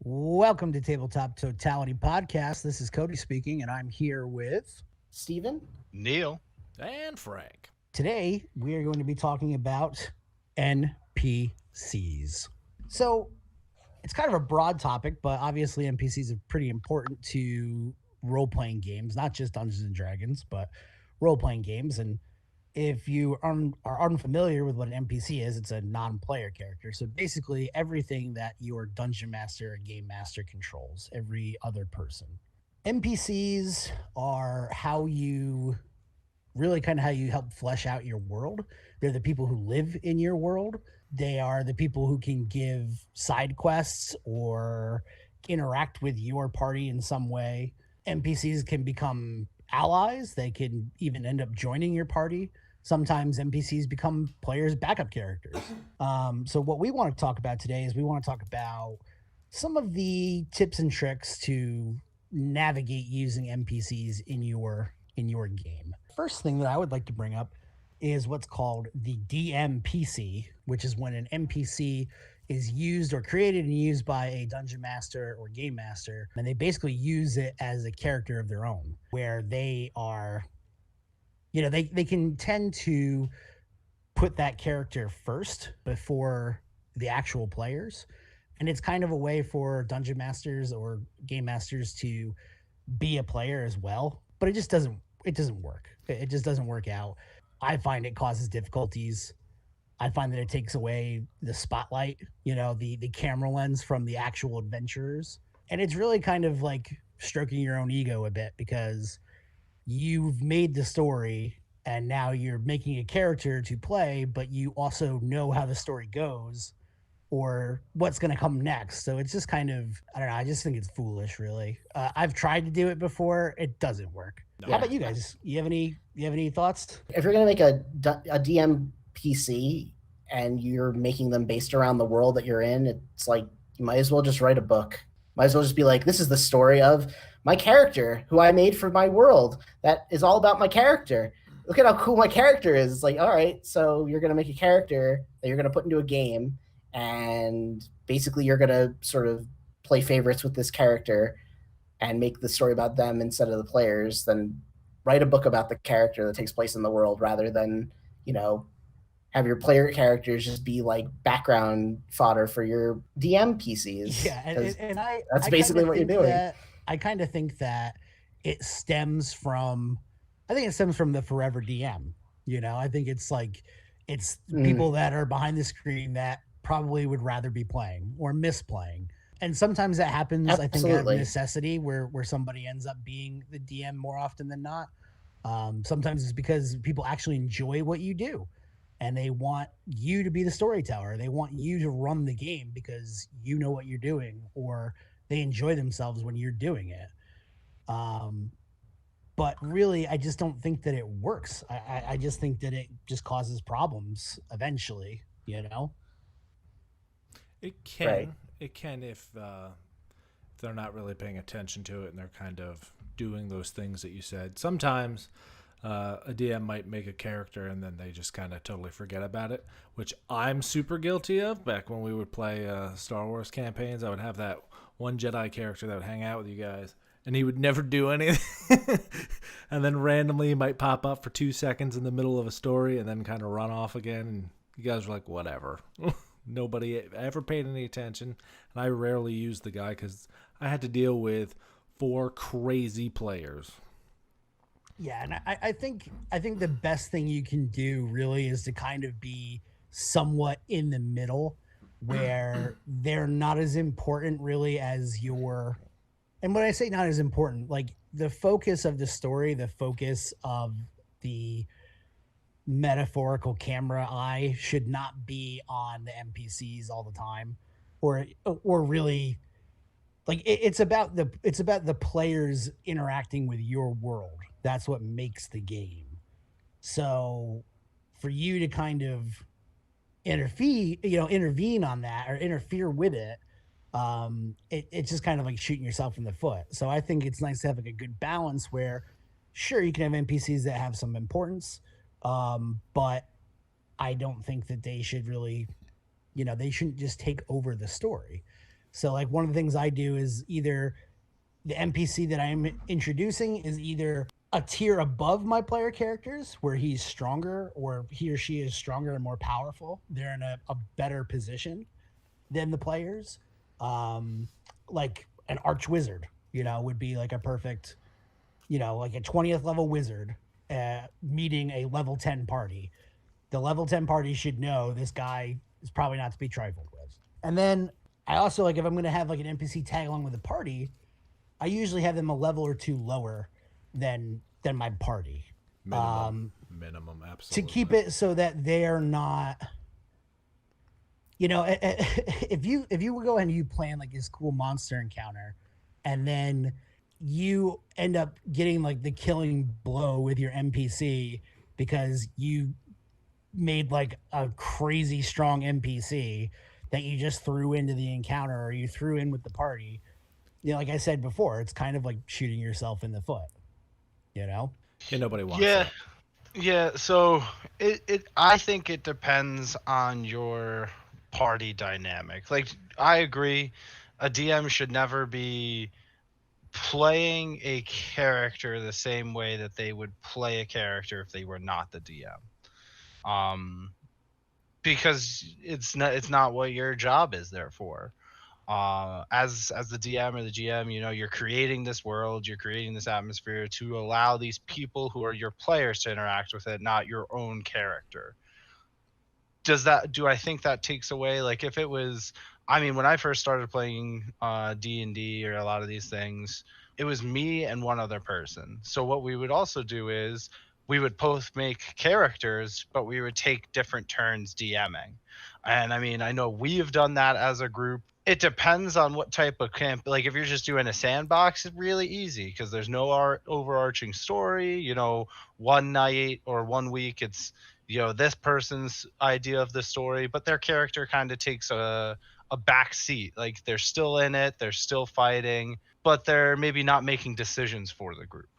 Welcome to Tabletop Totality Podcast. This is Cody speaking, and I'm here with Steven? Neil. And Frank. today. We are going to be talking about NPCs. So it's kind of a broad topic, but obviously NPCs are pretty important to role playing games, not just Dungeons and Dragons, but role playing games. And if you are unfamiliar with what an NPC is, it's a non player character. So basically, everything that your dungeon master or game master controls, every other person. NPCs are how you really kind of how you help flesh out your world. They're the people who live in your world. They are the people who can give side quests or interact with your party in some way. NPCs can become allies. They can even end up joining your party. Sometimes NPCs become players' backup characters. So what we want to talk about today is we want to talk about some of the tips and tricks to navigate using NPCs in your game. First thing that I would like to bring up is what's called the DMPC, which is when an NPC is used or created and used by a dungeon master or game master, and they basically use it as a character of their own, where they are, they can tend to put that character first before the actual players. And it's kind of a way for dungeon masters or game masters to be a player as well, but it doesn't work. It just doesn't work out. I find it causes difficulties. I find that it takes away the spotlight, the camera lens from the actual adventurers. And it's really kind of like stroking your own ego a bit because you've made the story and now you're making a character to play, but you also know how the story goes or what's going to come next. So it's just kind of, I don't know. I just think it's foolish, really. I've tried to do it before. It doesn't work. No. How about you guys? You have any thoughts? If you're going to make a DM PC and you're making them based around the world that you're in, it's like you might as well just write a book. Might as well just be like, this is the story of my character who I made for my world. That is all about my character. Look at how cool my character is. It's like, all right, so you're going to make a character that you're going to put into a game, and basically you're going to sort of play favorites with this character and make the story about them instead of the players. Then write a book about the character that takes place in the world rather than, have your player characters just be like background fodder for your DM PCs. Yeah, and that's basically what you're doing. I kind of think that it stems from the forever DM. I think it's like it's people that are behind the screen that probably would rather be playing or miss playing. And sometimes that happens, Absolutely. I think, out of necessity where somebody ends up being the DM more often than not. Sometimes it's because people actually enjoy what you do and they want you to be the storyteller. They want you to run the game because you know what you're doing, or they enjoy themselves when you're doing it. But really, I just don't think that it works. I just think that it just causes problems eventually, It can. Right. It can if they're not really paying attention to it and they're kind of doing those things that you said. Sometimes a DM might make a character and then they just kind of totally forget about it, which I'm super guilty of. Back when we would play Star Wars campaigns, I would have that one Jedi character that would hang out with you guys, and he would never do anything. And then randomly he might pop up for 2 seconds in the middle of a story and then kind of run off again, and you guys were like, whatever. Nobody ever paid any attention, and I rarely used the guy because I had to deal with 4 crazy players. Yeah, and I think the best thing you can do really is to kind of be somewhat in the middle, where they're not as important really as your. And when I say not as important, like the focus of the story, the focus of the metaphorical camera eye should not be on the NPCs all the time, or really, like it's about the players interacting with your world. That's what makes the game. So for you to kind of intervene on that or interfere with it, it's just kind of like shooting yourself in the foot. So I think it's nice to have like a good balance where, sure, you can have NPCs that have some importance, but I don't think that they should really, they shouldn't just take over the story. So like one of the things I do is either the NPC that I'm introducing is either a tier above my player characters where he's stronger or he or she is stronger and more powerful. They're in a better position than the players. Um, like an arch wizard, would be like a perfect, like a 20th level wizard meeting a level 10 party. The level 10 party should know this guy is probably not to be trifled with. And then I also like if I'm going to have like an NPC tag along with the party, I usually have them a level or two lower than my party. Minimum, To absolutely. keep it so that they're not, if you go and you plan like this cool monster encounter, and then you end up getting like the killing blow with your NPC because you made like a crazy strong NPC that you just threw into the encounter or you threw in with the party. Like I said before, it's kind of like shooting yourself in the foot. Yeah, nobody wants Yeah, that. yeah. So I think it depends on your party dynamic. Like, I agree, a DM should never be playing a character the same way that they would play a character if they were not the DM. Because it's not what your job is there for. As the DM or the GM, you're creating this world, you're creating this atmosphere to allow these people who are your players to interact with it, not your own character. Do I think that takes away, like, if it was, I mean, when I first started playing D&D or a lot of these things, it was me and one other person. So what we would also do is we would both make characters, but we would take different turns DMing. And I mean, I know we've done that as a group. It depends on what type of camp. Like, if you're just doing a sandbox, it's really easy because there's no overarching story. One night or 1 week, it's this person's idea of the story, but their character kind of takes a back seat. Like, they're still in it, they're still fighting, but they're maybe not making decisions for the group,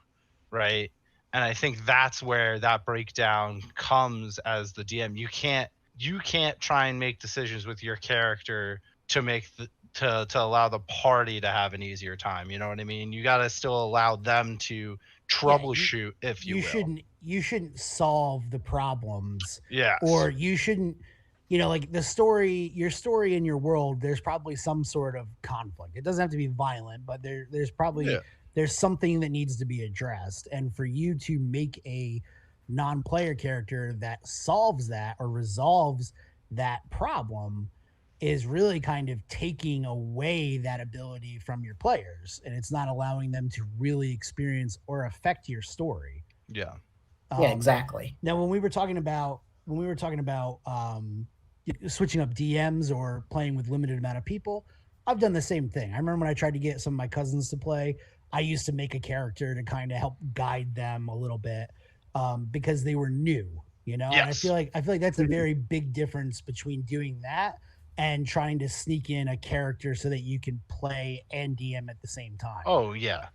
right? And I think that's where that breakdown comes as the DM. You can't try and make decisions with your character to make to allow the party to have an easier time. You know what I mean? You got to still allow them to Yeah, troubleshoot, if you will. shouldn't solve the problems, Yes. or you shouldn't, like your story in your world. There's probably some sort of conflict. It doesn't have to be violent, but there's probably Yeah. there's something that needs to be addressed, and for you to make a non-player character that solves that or resolves that problem is really kind of taking away that ability from your players, and it's not allowing them to really experience or affect your story. Yeah. Yeah, um, exactly. Now when we were talking about switching up DMs or playing with limited amount of people, I've done the same thing. I remember when I tried to get some of my cousins to play, I used to make a character to kind of help guide them a little bit, because they were new, and Yes. I feel like that's a very big difference between doing that and trying to sneak in a character so that you can play and DM at the same time. Oh, yeah.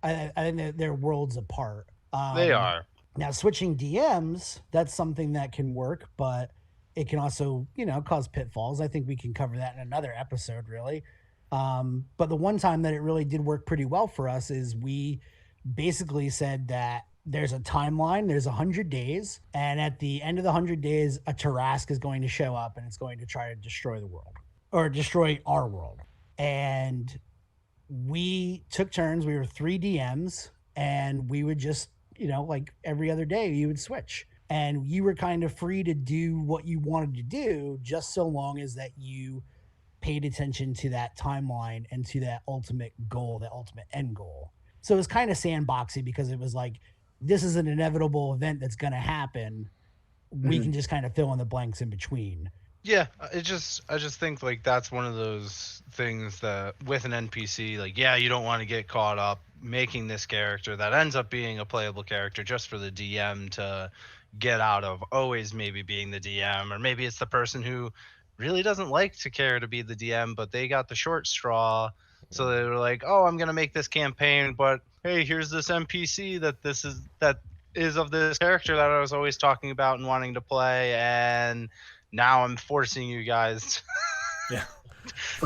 I think they're worlds apart. They are. Now, switching DMs, that's something that can work, but it can also, cause pitfalls. I think we can cover that in another episode, really. But the one time that it really did work pretty well for us is we basically said that there's a timeline, there's 100 days, and at the end of the 100 days, a Tarask is going to show up and it's going to try to destroy the world or destroy our world. And we took turns. We were 3 DMs, and we would just, like every other day, you would switch. And you were kind of free to do what you wanted to do, just so long as that you paid attention to that timeline and to that ultimate goal, that ultimate end goal. So it was kind of sandboxy because it was like, this is an inevitable event that's going to happen. We can just kind of fill in the blanks in between. Yeah, I just think, like, that's one of those things that with an NPC, like, yeah, you don't want to get caught up making this character that ends up being a playable character just for the DM to get out of always maybe being the DM, or maybe it's the person who really doesn't like to care to be the DM, but they got the short straw, so they were like, oh, I'm gonna make this campaign, but hey, here's this NPC that is of this character that I was always talking about and wanting to play, and now I'm forcing you guys. Yeah.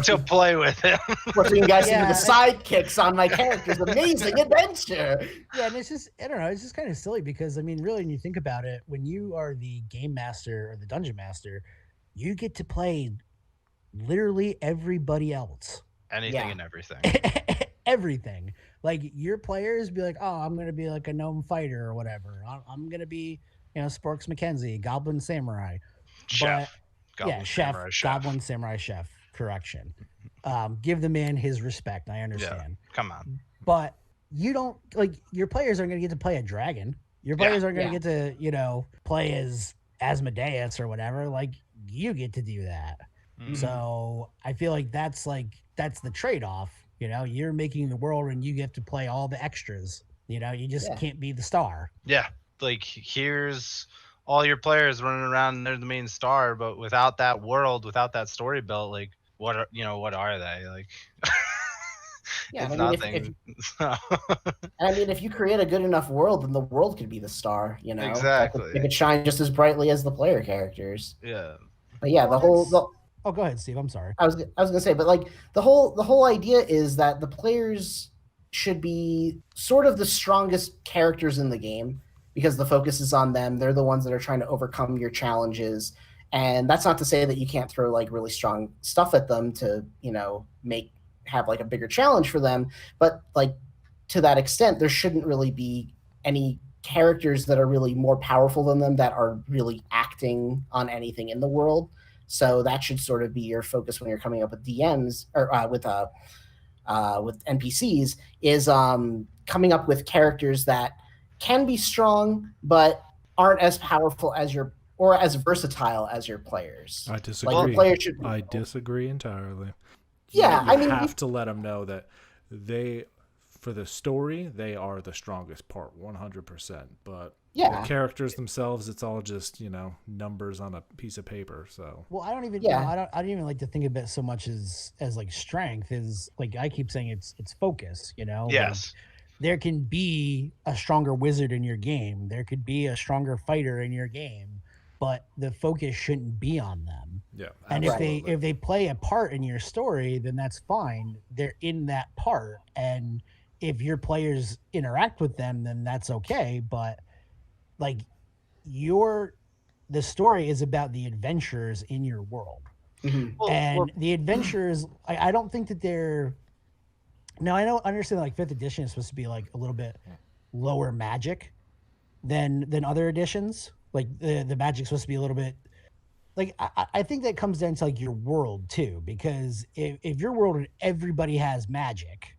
to play with him. Forcing you guys into the Yeah, sidekicks on my character's amazing adventure. yeah, and it's just I don't know, it's just kind of silly because I mean, really, when you think about it, when you are the game master or the dungeon master, you get to play literally everybody else. Anything Yeah. and everything. Everything. Like your players be like, oh, I'm gonna be like a gnome fighter or whatever. I'm gonna be, Sporks McKenzie, Goblin Samurai. But Chef. Goblin chef, Samurai chef. Goblin Samurai chef. Correction. Give the man his respect. I Yeah. understand. Come on. But you don't like your players aren't gonna get to play a dragon. Your Yeah. players aren't gonna get to, play as Asmodeus or whatever. Like you get to do that. Mhm. So I feel like that's the trade-off. You're making the world and you get to play all the extras. You just Yeah. can't be the star. Yeah. Like here's all your players running around and they're the main star, but without that world, without that story built, like what are they? Like Yeah, it's and I mean, nothing. if you create a good enough world, then the world could be the star. Exactly. They could shine just as brightly as the player characters. Yeah. But yeah, Oh, go ahead, Steve. I'm sorry. I was gonna say, but like the whole idea is that the players should be sort of the strongest characters in the game because the focus is on them. They're the ones that are trying to overcome your challenges. And that's not to say that you can't throw like really strong stuff at them to, have like a bigger challenge for them. But like to that extent, there shouldn't really be any characters that are really more powerful than them that are really acting on anything in the world. So that should sort of be your focus when you're coming up with DMs or with NPCs is coming up with characters that can be strong but aren't as powerful as or as versatile as your players. I disagree. Like the player should be, I disagree entirely. Yeah, you have to let them know that for the story, they are the strongest part, 100%. But yeah, the characters themselves, it's all just numbers on a piece of paper. So Well, I don't even. Yeah. I don't even like to think of it so much as like strength. Is like I keep saying it's focus. Like, Yes. there can be a stronger wizard in your game. There could be a stronger fighter in your game, but the focus shouldn't be on them. yeah, And absolutely. if they play a part in your story, then that's fine. They're in that part, and if your players interact with them, then that's okay. But like the story is about the adventures in your world, Mhm. and the adventures. I don't think that they're. Now I understand like fifth edition is supposed to be like a little bit lower magic than other editions. Like the magic's supposed to be a little bit. Like I think that comes down to like your world too, because if your world and everybody has magic,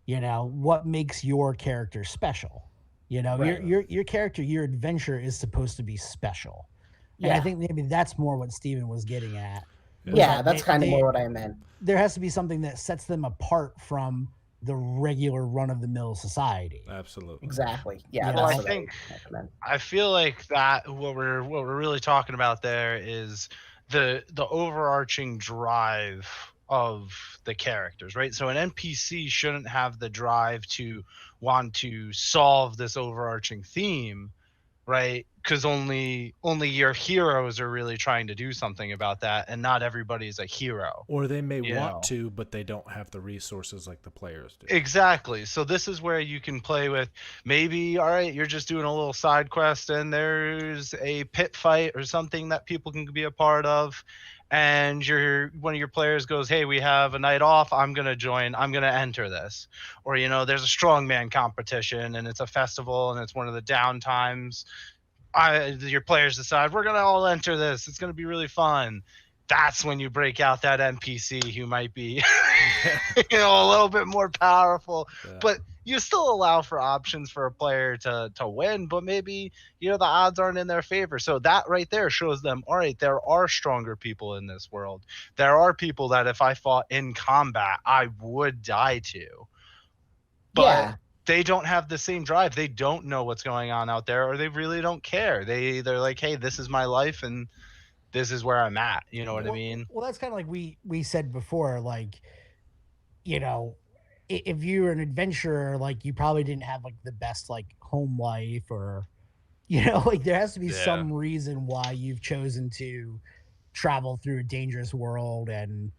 what makes your character special? Right. Your character, your adventure is supposed to be special. And I Yeah. think maybe that's more what Steven was getting at. was Yeah, that that's kind of more what I meant. There has to be something that sets them apart from the regular run-of-the-mill society. Absolutely. Exactly. Yeah, Yeah. that's Well, I what think meant. I feel like that what we're really talking about there is the overarching drive of the characters, right? So an NPC shouldn't have the drive to want to solve this overarching theme, right? Because only your heroes are really trying to do something about that, and not everybody's a hero. Or they may You want know. to, but they don't have the resources like the players do. Exactly. So this is where you can play with maybe, all right, you're just doing a little side quest and there's a pit fight or something that people can be a part of. And one of your players goes, hey, we have a night off. I'm going to join. I'm going to enter this. Or, there's a strongman competition and it's a festival and it's one of the down times. Your players decide we're going to all enter this. It's going to be really fun. That's when you break out that NPC who might be, a little bit more powerful. Yeah. But you still allow for options for a player to win, but maybe, the odds aren't in their favor. So that right there shows them, all right, there are stronger people in this world. There are people that if I fought in combat, I would die to. But Yeah. they don't have the same drive. They don't know what's going on out there, or they really don't care. They're like, hey, this is my life and this is where I'm at. You know what I mean? Well, that's kind of like we said before, like, if you're an adventurer, like you probably didn't have like the best like home life or, like there has to be Yeah. some reason why you've chosen to travel through a dangerous world and,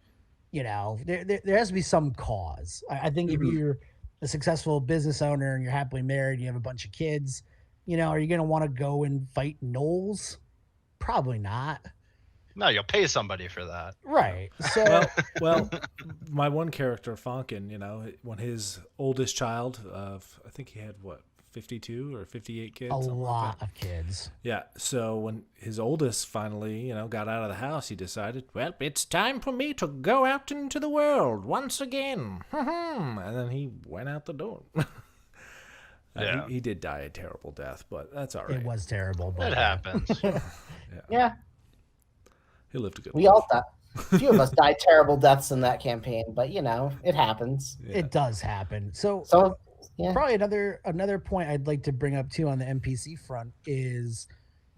there has to be some cause. I think if you're a successful business owner and you're happily married, you have a bunch of kids, are you going to want to go and fight gnolls? Probably not. No, you'll pay somebody for that. Right. So, well, my one character, Fonkin, when his oldest child, I think he had 52 or 58 kids. A lot of kids. Yeah. So when his oldest finally, got out of the house, he decided, well, it's time for me to go out into the world once again. And then he went out the door. Yeah. He did die a terrible death, but that's all right. It was terrible. But It happens. Yeah. He lived a good We life. all died. A few of us died terrible deaths in that campaign, but it happens. Yeah. It does happen. So yeah. probably another point I'd like to bring up too on the NPC front is,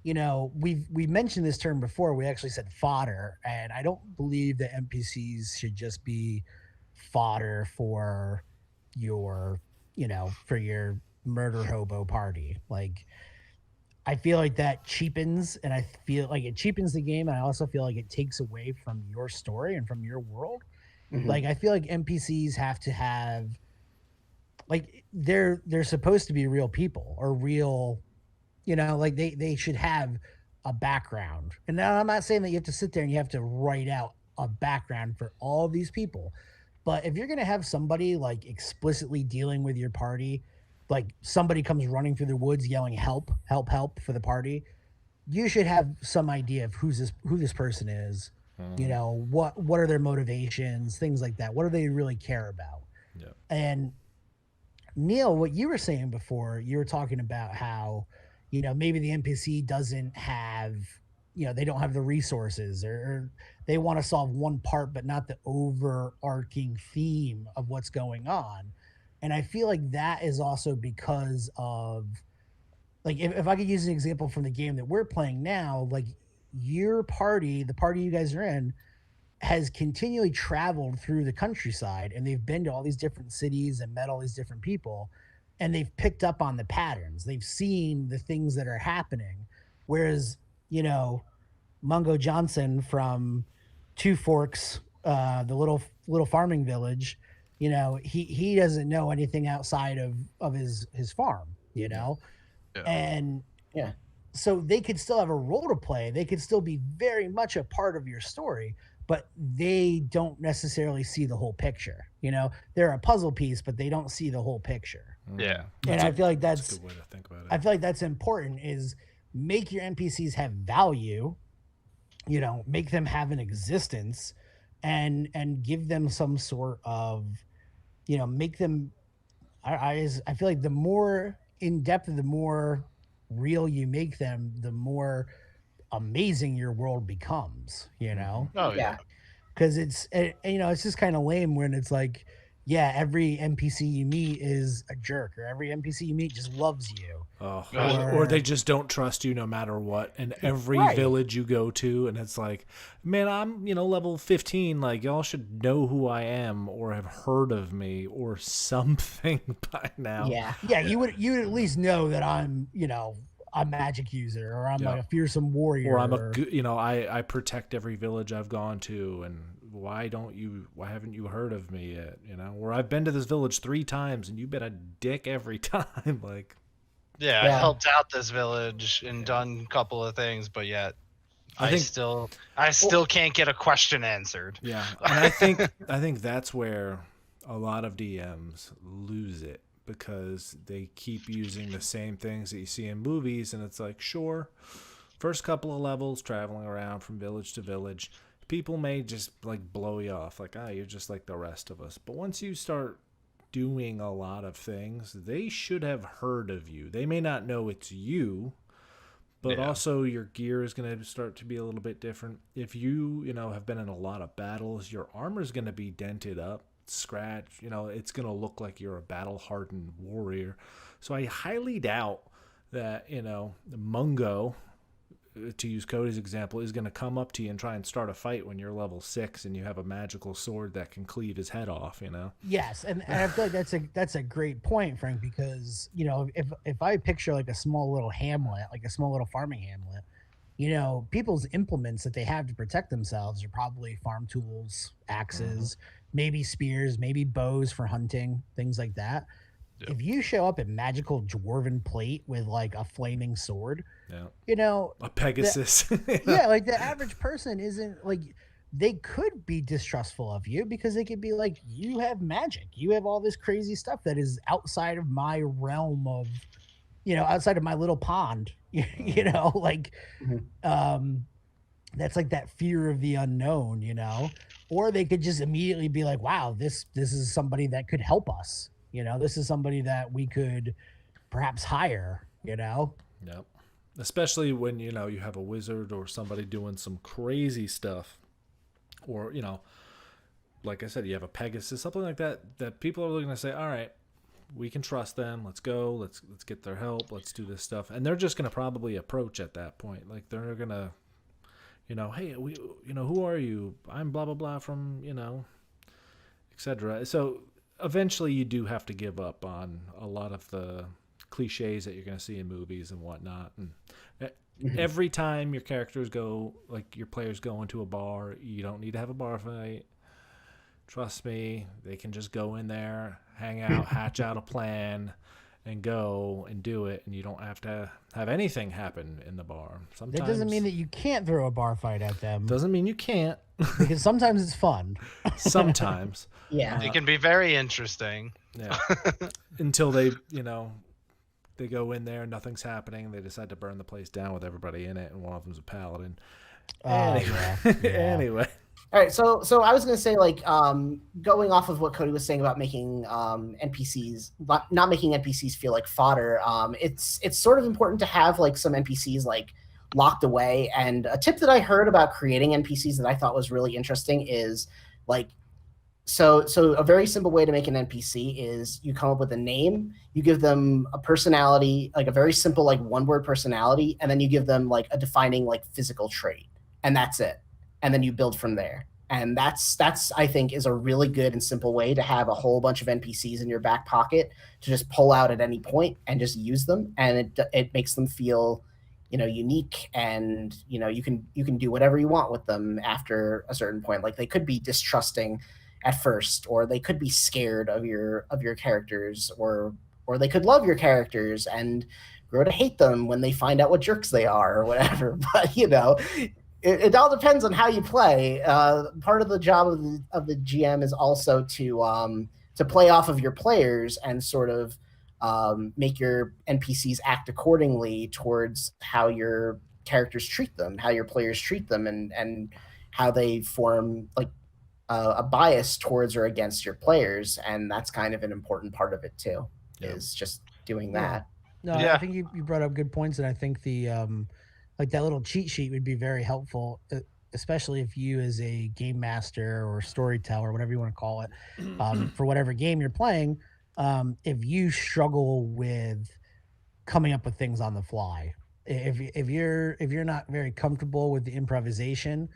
we mentioned this term before. We actually said fodder, and I don't believe that NPCs should just be fodder for your murder hobo party. Like, I feel like that cheapens, and I feel like it cheapens the game, and I also feel like it takes away from your story and from your world. Mhm. Like, I feel like NPCs have to have, like, they're supposed to be real people or real, like they should have a background. And now I'm not saying that you have to sit there and you have to write out a background for all these people, but if you're going to have somebody like explicitly dealing with your party, like somebody comes running through the woods yelling help, help, help for the party, you should have some idea of who this person is. What are their motivations, things like that. What do they really care about? Yeah. And Neil, what you were saying before, you were talking about how, maybe the NPC doesn't have, they don't have the resources, or they want to solve one part, but not the overarching theme of what's going on. And I feel like that is also because of, like, if I could use an example from the game that we're playing now, like your party, the party you guys are in, has continually traveled through the countryside, and they've been to all these different cities and met all these different people, and they've picked up on the patterns. They've seen the things that are happening. Whereas, Mungo Johnson from Two Forks, the little farming village, he doesn't know anything outside of his farm, Yeah. and Yeah. so they could still have a role to play. They could still be very much a part of your story, but they don't necessarily see the whole picture. They're a puzzle piece, but they don't see the whole picture. Yeah. And I feel like that's a good way to think about it. I feel like that's important, is make your NPCs have value, make them have an existence, and give them some sort of, make them, I feel like the more in depth, the more real you make them, the more amazing your world becomes, Oh yeah. because it's just kind of lame when it's like, yeah, every NPC you meet is a jerk, or every NPC you meet just loves you. Or they just don't trust you no matter what. And every Right. village you go to, and it's like, man, I'm level 15. Like, y'all should know who I am, or have heard of me, or something by now. Yeah. You would at least know that I'm a magic user, or I'm like a fearsome warrior, Or I protect every village I've gone to, and why haven't you heard of me yet? Or I've been to this village 3 times and you been a dick every time. Like, Yeah, Yeah. I helped out this village and done a couple of things, but yet I still can't get a question answered. yeah. And I think that's where a lot of DMs lose it, because they keep using the same things that you see in movies, and it's like, sure, first couple of levels traveling around from village to village, people may just like blow you off, like, you're just like the rest of us. But once you start doing a lot of things, they should have heard of you. They may not know it's you, but also your gear is going to start to be a little bit different. If you, have been in a lot of battles, your armor is going to be dented up, scratched. It's going to look like you're a battle-hardened warrior. So I highly doubt that, Mungo, to use Cody's example, is going to come up to you and try and start a fight when you're level 6 and you have a magical sword that can cleave his head off, Yes, and I feel like that's a great point, Frank, because if I picture like a small little hamlet, like a small little farming hamlet, people's implements that they have to protect themselves are probably farm tools, axes, maybe spears, maybe bows for hunting, things like that. Yep. If you show up in magical dwarven plate with like a flaming sword, Yeah. a Pegasus. yeah, like the average person isn't like, they could be distrustful of you because they could be like, you have magic, you have all this crazy stuff that is outside of my realm of, outside of my little pond, like, um, that's like that fear of the unknown, or they could just immediately be like, wow, this is somebody that could help us, this is somebody that we could perhaps hire. Yep. Especially when you have a wizard or somebody doing some crazy stuff, or like I said, you have a Pegasus, something like that people are going to say, all right, we can trust them, let's go, let's get their help, let's do this stuff. And they're just going to probably approach at that point, like they're going to hey, we who are you? I'm blah blah blah from etc. So eventually you do have to give up on a lot of the cliches that you're going to see in movies and whatnot. And every time your characters go, like your players go into a bar, you don't need to have a bar fight. Trust me, they can just go in there, hang out, hatch out a plan, and go and do it, and you don't have to have anything happen in the bar. Sometimes That doesn't mean that you can't throw a bar fight at them. Doesn't mean you can't. Because sometimes it's fun. Sometimes. Yeah. It can be very interesting. Yeah. Until they, they go in there, nothing's happening. They decide to burn the place down with everybody in it, and one of them's a paladin. Anyway. Yeah. Anyway. All right, so I was going to say, like, going off of what Cody was saying about making NPCs, not making NPCs feel like fodder. It's sort of important to have like some NPCs like locked away. And a tip that I heard about creating NPCs that I thought was really interesting is like, so a very simple way to make an NPC is you come up with a name, you give them a personality, like a very simple like one-word personality, and then you give them like a defining like physical trait, and that's it. And then you build from there. And that's I think is a really good and simple way to have a whole bunch of NPCs in your back pocket to just pull out at any point and just use them. And it makes them feel, unique, and you can do whatever you want with them after a certain point. Like they could be distrusting at first, or they could be scared of your characters, or they could love your characters and grow to hate them when they find out what jerks they are or whatever. But it all depends on how you play. Part of the job of the GM is also to play off of your players and sort of make your NPCs act accordingly towards how your characters treat them, how your players treat them, and how they form like a bias towards or against your players. And that's kind of an important part of it too, is just doing that. No, Yeah. I think you brought up good points, and I think the like that little cheat sheet would be very helpful, especially if you as a game master or storyteller, whatever you want to call it, for whatever game you're playing, if you struggle with coming up with things on the fly, if you're not very comfortable with the improvisation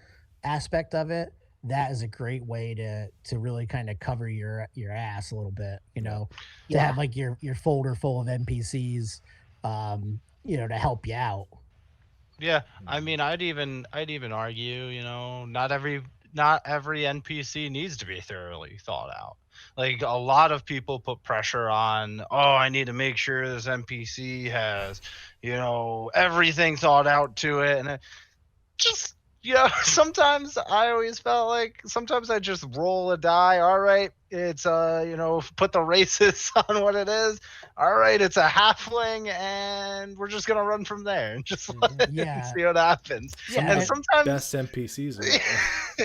aspect of it, that is a great way to really kind of cover your ass a little bit, to have like your folder full of NPCs, to help you out. Yeah, I mean, I'd even argue, not every NPC needs to be thoroughly thought out. Like a lot of people put pressure on, oh, I need to make sure this NPC has, everything thought out to it, and it just sometimes I always felt like sometimes I just roll a die. All right, it's put the races on what it is. All right, it's a halfling, and we're just gonna run from there and just see what happens. Yeah, and sometimes best NPCs.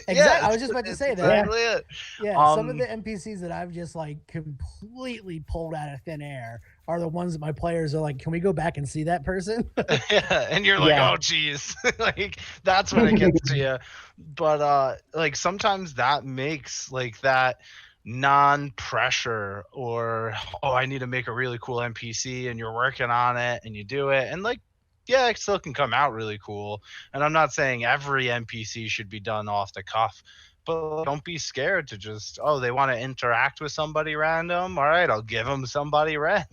Exactly. I was just about to say that. Exactly it. Yeah, some of the NPCs that I've just like completely pulled out of thin air are the ones that my players are like, can we go back and see that person? Yeah, and you're like, oh geez, like that's when it gets to you. But like sometimes that makes like that non-pressure, or I need to make a really cool NPC, and you're working on it and you do it, and like it still can come out really cool. And I'm not saying every NPC should be done off the cuff, But don't be scared to just, oh, they want to interact with somebody random. All right, I'll give them somebody random.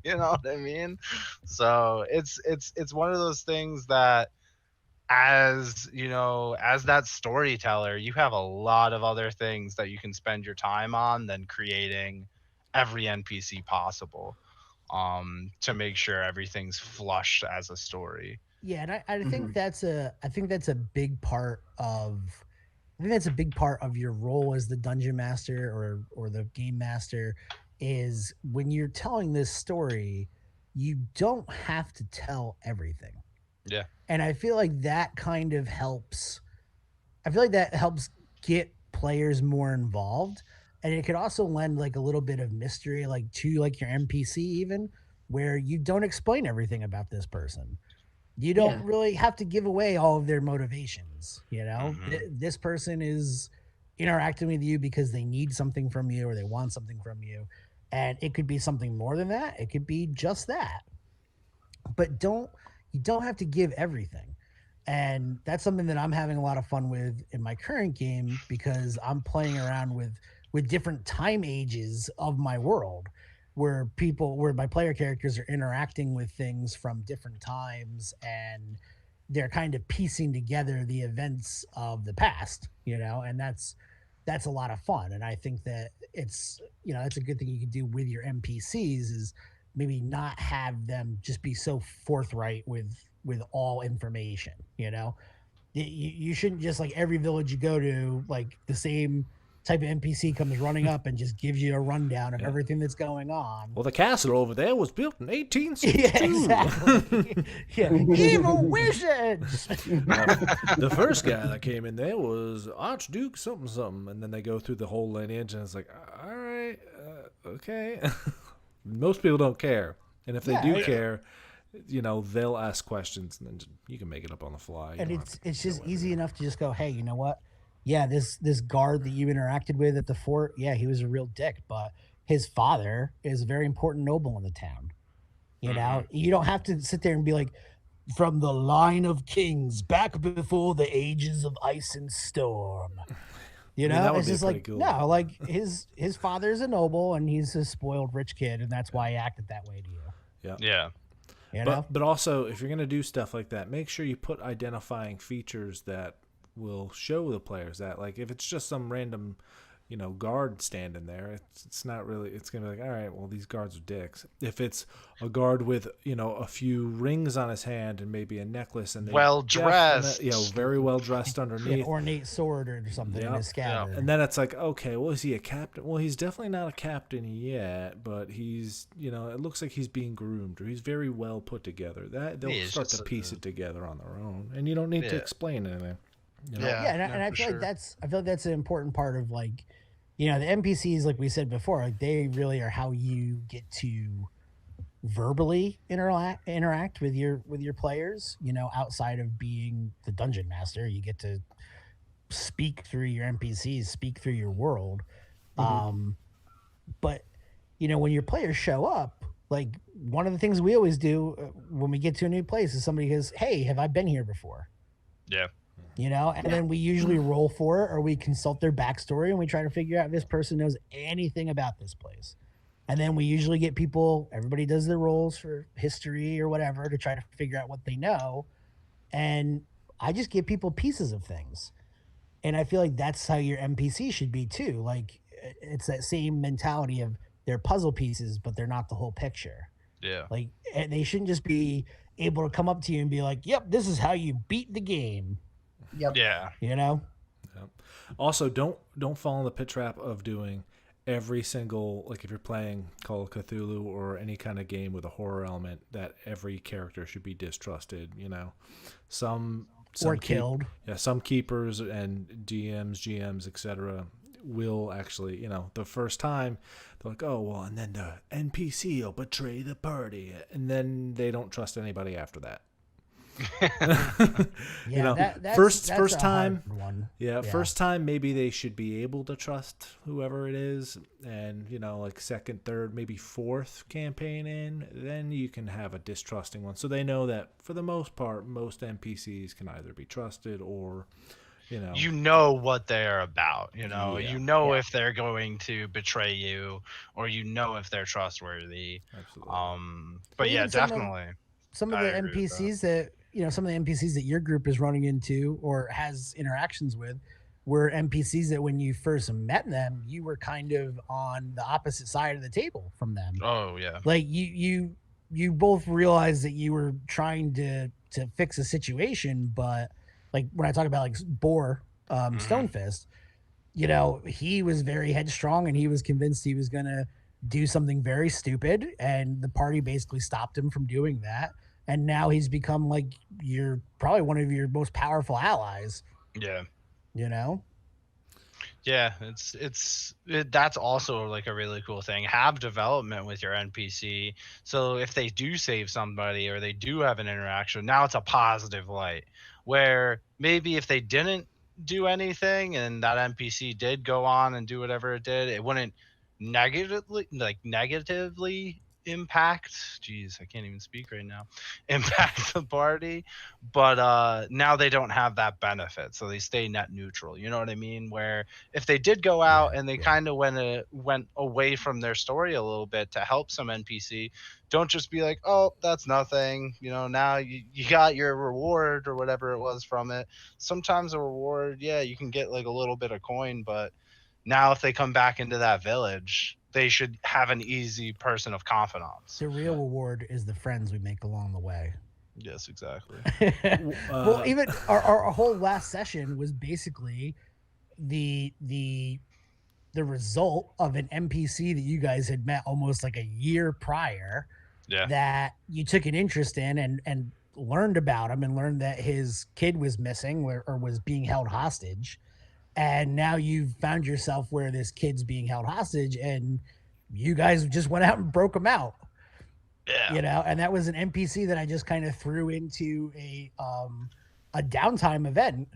You know what I mean? So it's one of those things that, as you know, as that storyteller, you have a lot of other things that you can spend your time on than creating every NPC possible, to make sure everything's flushed as a story. Yeah, and I think Mhm. that's a big part of I think that's a big part of your role as the dungeon master or the game master is when you're telling this story, you don't have to tell everything. Yeah. And I feel like that kind of helps. I feel like that helps get players more involved, and it could also lend like a little bit of mystery, like to like your NPC even, where you don't explain everything about this person. You don't Yeah. really have to give away all of their motivations. You know, Hmm. this person is interacting with you because they need something from you or they want something from you, and it could be something more than that. It could be just that, but you don't have to give everything. And that's something that I'm having a lot of fun with in my current game because I'm playing around with different time ages of my world where my player characters are interacting with things from different times, and they're kind of piecing together the events of the past, you know, and that's a lot of fun. And I think that it's a good thing you can do with your NPCs is maybe not have them just be so forthright with all information, you know. You shouldn't just like every village you go to, like the same type of NPC comes running up and just gives you a rundown of Yeah. everything that's going on. Well, the castle over there was built in Yeah, 1862. exactly. Yeah, evil wizards. Now, the first guy that came in there was Archduke something something, and then they go through the whole lineage, and it's like, all right, okay. Most people don't care, and if they Yeah, do Yeah. care, you know, they'll ask questions, and then you can make it up on the fly. You and don't have to it's know just easy everything. enough to just go, hey, you know what? Yeah, this guard that you interacted with at the fort, yeah, he was a real dick, but his father is a very important noble in the town. You Hmm. know, you don't have to sit there and be like, from the line of kings back before the ages of ice and storm. You I mean, know, that would it's be just pretty like cool. no, like his father's a noble and he's a spoiled rich kid, and that's why he acted that way to you. Yeah. Yeah. You know, But also, if you're gonna do stuff like that, make sure you put identifying features that will show the players that, like, if it's just some random, you know, guard standing there, it's not really. It's gonna be like, all right, well, these guards are dicks. If it's a guard with, you know, a few rings on his hand and maybe a necklace, and they Well definitely, you know, dressed. very well dressed yeah, underneath. ornate sword or something in Yeah. his Yeah. scabbard. And then it's like, okay, well, is he a captain? Well, he's definitely not a captain yet, but he's, you know, it looks like he's being groomed or he's very well put together. That they'll Yeah, it's start to just piece it together on their own, and you don't need to yeah. explain anything. You know? Yeah. Yeah, No, and I for feel like sure. that's an important part of like, you know, the NPCs, like we said before, like they really are how you get to verbally interact with your players. You know, outside of being the dungeon master, you get to speak through your NPCs, speak through your world. Mhm. But you know, when your players show up, like one of the things we always do when we get to a new place is somebody goes, "Hey, have I been here before?" Yeah. You know, and Yeah. then we usually roll for it or we consult their backstory and we try to figure out if this person knows anything about this place. And then we usually get people, everybody does their rolls for history or whatever to try to figure out what they know. And I just give people pieces of things. And I feel like that's how your NPC should be too. Like it's that same mentality of they're puzzle pieces, but they're not the whole picture. Yeah. Like they shouldn't just be able to come up to you and be like, "Yep, this is how you beat the game." Yep. Yeah. You know? Yeah. Also, don't fall in the pit trap of doing every single, like if you're playing Call of Cthulhu or any kind of game with a horror element, that every character should be distrusted. You know, some Or keep, killed. yeah, some keepers and DMs, GMs, etc. will actually, you know, the first time they're like, oh well, and then the NPC will betray the party, and then they don't trust anybody after that. Yeah, You know, that's first a time, hard one. yeah, first time maybe they should be able to trust whoever it is, and you know, like second, third, maybe fourth campaign in, then you can have a distrusting one, so they know that for the most part, most NPCs can either be trusted or, you know what they're about. You know, Yeah. if they're going to betray you, or if they're trustworthy. Absolutely. But Well, yeah, even definitely, some of I the agree with that. NPCs that some of the NPCs that your group is running into or has interactions with were NPCs that when you first met them, you were kind of on the opposite side of the table from them. Oh yeah. Like you both realized that you were trying to fix a situation, but like when I talk about like Boar, Hmm. Stonefist, he was very headstrong and he was convinced he was gonna do something very stupid, and the party basically stopped him from doing that. And now he's become like you're probably one of your most powerful allies. Yeah. You know, Yeah, that's also like a really cool thing. Have development with your NPC. So if they do save somebody or they do have an interaction, now it's a positive light. Where maybe if they didn't do anything and that NPC did go on and do whatever it did, it wouldn't negatively impact, jeez, I can't even speak right now, impact the party. But now they don't have that benefit, so they stay net neutral. You know what I mean? Where if they did go out yeah, and they yeah. kind of went away from their story a little bit to help some NPC, don't just be like, oh, that's nothing. Now you got your reward or whatever it was from it. Sometimes a reward, yeah, you can get like a little bit of coin, but now if they come back into that village, they should have an easy person of confidence. The real reward is the friends we make along the way. Yes, exactly. Well, Uh, even our whole last session was basically the the the result of an NPC that you guys had met almost like a year prior Yeah. that you took an interest in and learned about him and learned that his kid was missing or was being held hostage. And now you've found yourself where this kid's being held hostage and you guys just went out and broke him out. Yeah. And that was an NPC that I just kind of threw into a downtime event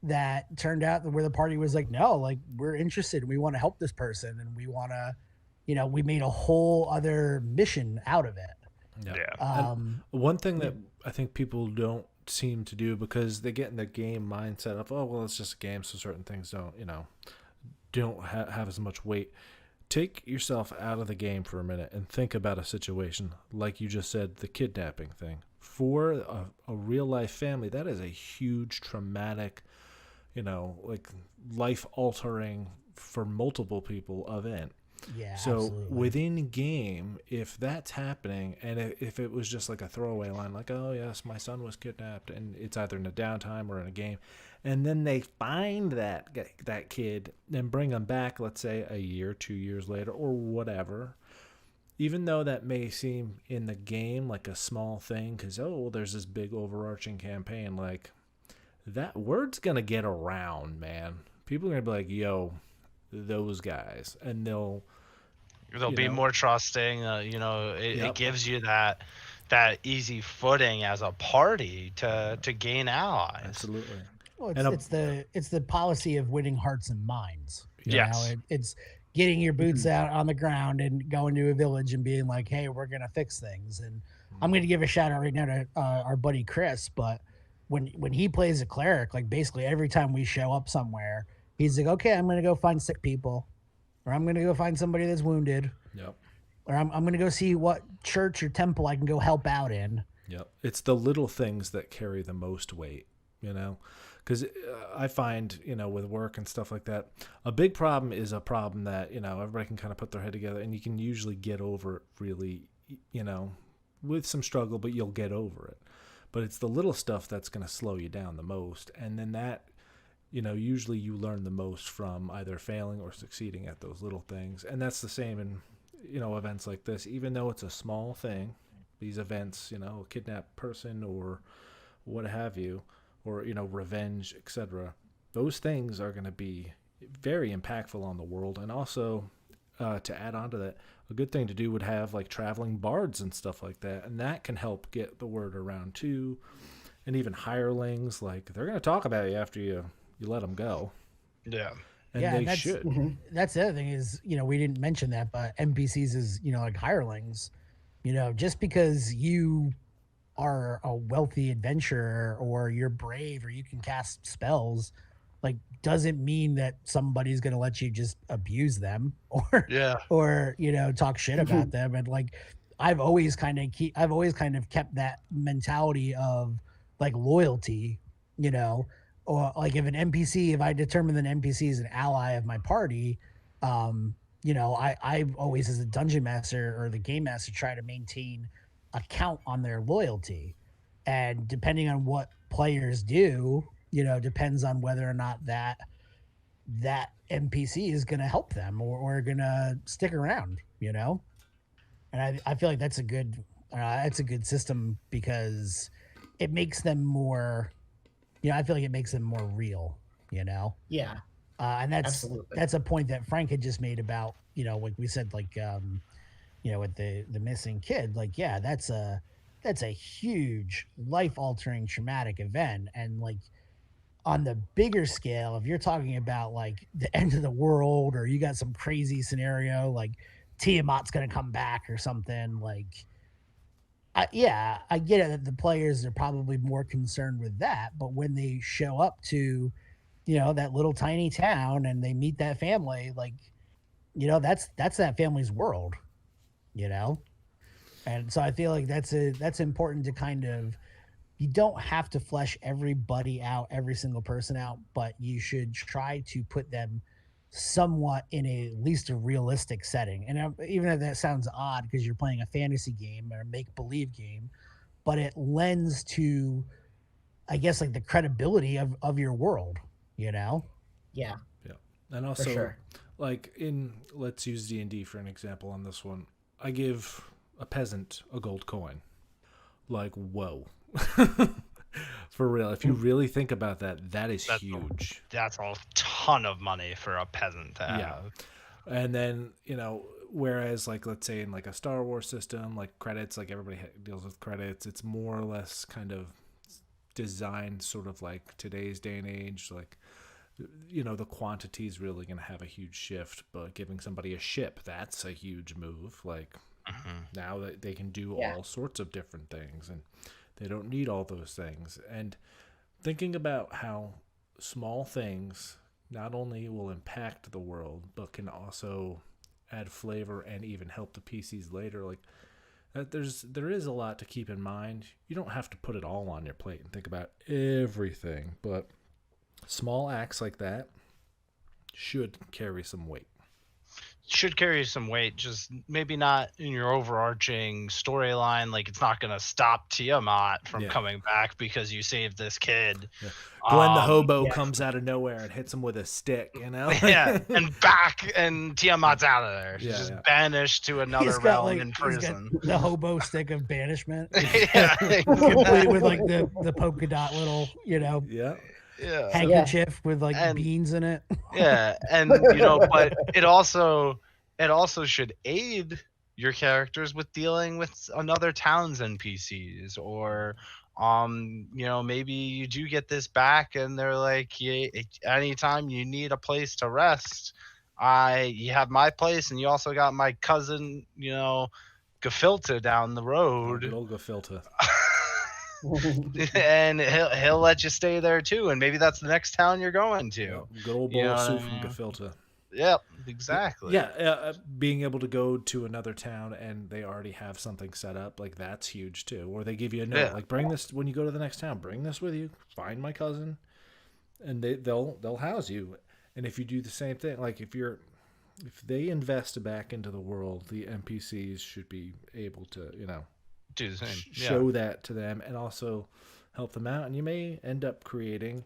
that turned out where the party was like, no, like we're interested, we want to help this person, and we want to, we made a whole other mission out of it. yeah. Yeah. And Um, one thing that I think people don't seem to do because they get in the game mindset of, oh, well, it's just a game, so certain things don't have as much weight. Take yourself out of the game for a minute and think about a situation like you just said, the kidnapping thing. For a real life family, that is a huge traumatic, like life altering for multiple people event. yeah, So absolutely. within game, if that's happening, and if it was just like a throwaway line, like, "Oh yes, my son was kidnapped," and it's either in a downtime or in a game, and then they find that kid and bring him back, let's say a year, 2 years later, or whatever. Even though that may seem in the game like a small thing, because well, there's this big overarching campaign, like that word's gonna get around, man. People are gonna be like, "Yo, those guys," and They'll you be know, more trusting. It yep, gives you that easy footing as a party to gain allies. absolutely. Well, And it's the policy of winning hearts and minds. Yes. It's getting your boots Mhm. out on the ground and going to a village and being like, "Hey, we're gonna fix things." And I'm gonna give a shout out right now to our buddy Chris. But when he plays a cleric, like basically every time we show up somewhere, he's like, "Okay, I'm gonna go find sick people, or I'm gonna go find somebody that's wounded, yep, or I'm gonna go see what church or temple I can go help out in." yep. It's the little things that carry the most weight, because I find, with work and stuff like that, a big problem is a problem that, everybody can kind of put their head together and you can usually get over it really, with some struggle, but you'll get over it. But it's the little stuff that's going to slow you down the most. And then that, usually you learn the most from either failing or succeeding at those little things. And that's the same in, events like this. Even though it's a small thing, these events, a kidnapped person or what have you, or, revenge, etc., those things are going to be very impactful on the world. And also, to add on to that, a good thing to do would have like traveling bards and stuff like that. And that can help get the word around too. And even hirelings, like they're going to talk about you after you let them go. Yeah. And Yeah, they and should. that's the other thing is, we didn't mention that, but NPCs is, like hirelings, just because you are a wealthy adventurer or you're brave or you can cast spells like doesn't mean that somebody's going to let you just abuse them or Yeah. or talk shit about them. And like I've always kind of kept that mentality of like loyalty, or like if I determine that an NPC is an ally of my party, I always, as a dungeon master or the game master, try to maintain a count on their loyalty. And depending on what players do, depends on whether or not that NPC is going to help them or going to stick around, And I feel like that's a good system because it makes them more, I feel like it makes them more real, Yeah, and absolutely. that's a point that Frank had just made about, like we said, like, with the missing kid, like, yeah, that's a huge life altering traumatic event. And like on the bigger scale, if you're talking about like the end of the world or you got some crazy scenario like Tiamat's gonna come back or something, like yeah, I get it that the players are probably more concerned with that, but when they show up to that little tiny town and they meet that family, like that's that family's world, you know and so I feel like that's important to kind of, you don't have to flesh everybody out, every single person out, but you should try to put them somewhat in at least a realistic setting. And even if that sounds odd because you're playing a fantasy game or a make believe game, but it lends to, I guess, like the credibility of your world, you know? Yeah, Yeah. And for also, sure. like let's use D&D for an example on this one. I give a peasant a gold coin. Like, whoa. For real. If you really think about that, that is huge. That's a ton of money for a peasant to have. Yeah. And then, whereas like, let's say in like a Star Wars system, like credits, like everybody deals with credits, it's more or less kind of designed sort of like today's day and age, like, the quantity is really going to have a huge shift, but giving somebody a ship, that's a huge move. Like, now that they can do all sorts of different things and they don't need all those things. And thinking about how small things not only will impact the world, but can also add flavor and even help the PCs later. Like, there is a lot to keep in mind. You don't have to put it all on your plate and think about everything, but small acts like that should carry some weight. Should carry some weight, just maybe not in your overarching storyline. Like, it's not going to stop Tiamat from coming back because you saved this kid. Yeah. Glenn the hobo comes out of nowhere and hits him with a stick, Yeah, and Tiamat's out of there. She's just banished to another realm in prison. The hobo stick of banishment. Yeah, complete with like the polka dot little, handkerchief with like beans in it. Yeah, and but it also should aid your characters with dealing with another town's NPCs, or maybe you do get this back and they're like, yeah, anytime you need a place to rest, you have my place, and you also got my cousin, Gefilta down the road. Good old Gefilta. And he'll let you stay there too, and maybe that's the next town you're going to. Good old bowl of soup from Gefilta. Yep, exactly. Yeah, being able to go to another town and they already have something set up, like that's huge too. Or they give you a note, like, bring this when you go to the next town. Bring this with you. Find my cousin, and they'll house you. And if you do the same thing, like if they invest back into the world, the NPCs should be able to do the same. Show that to them and also help them out. And you may end up creating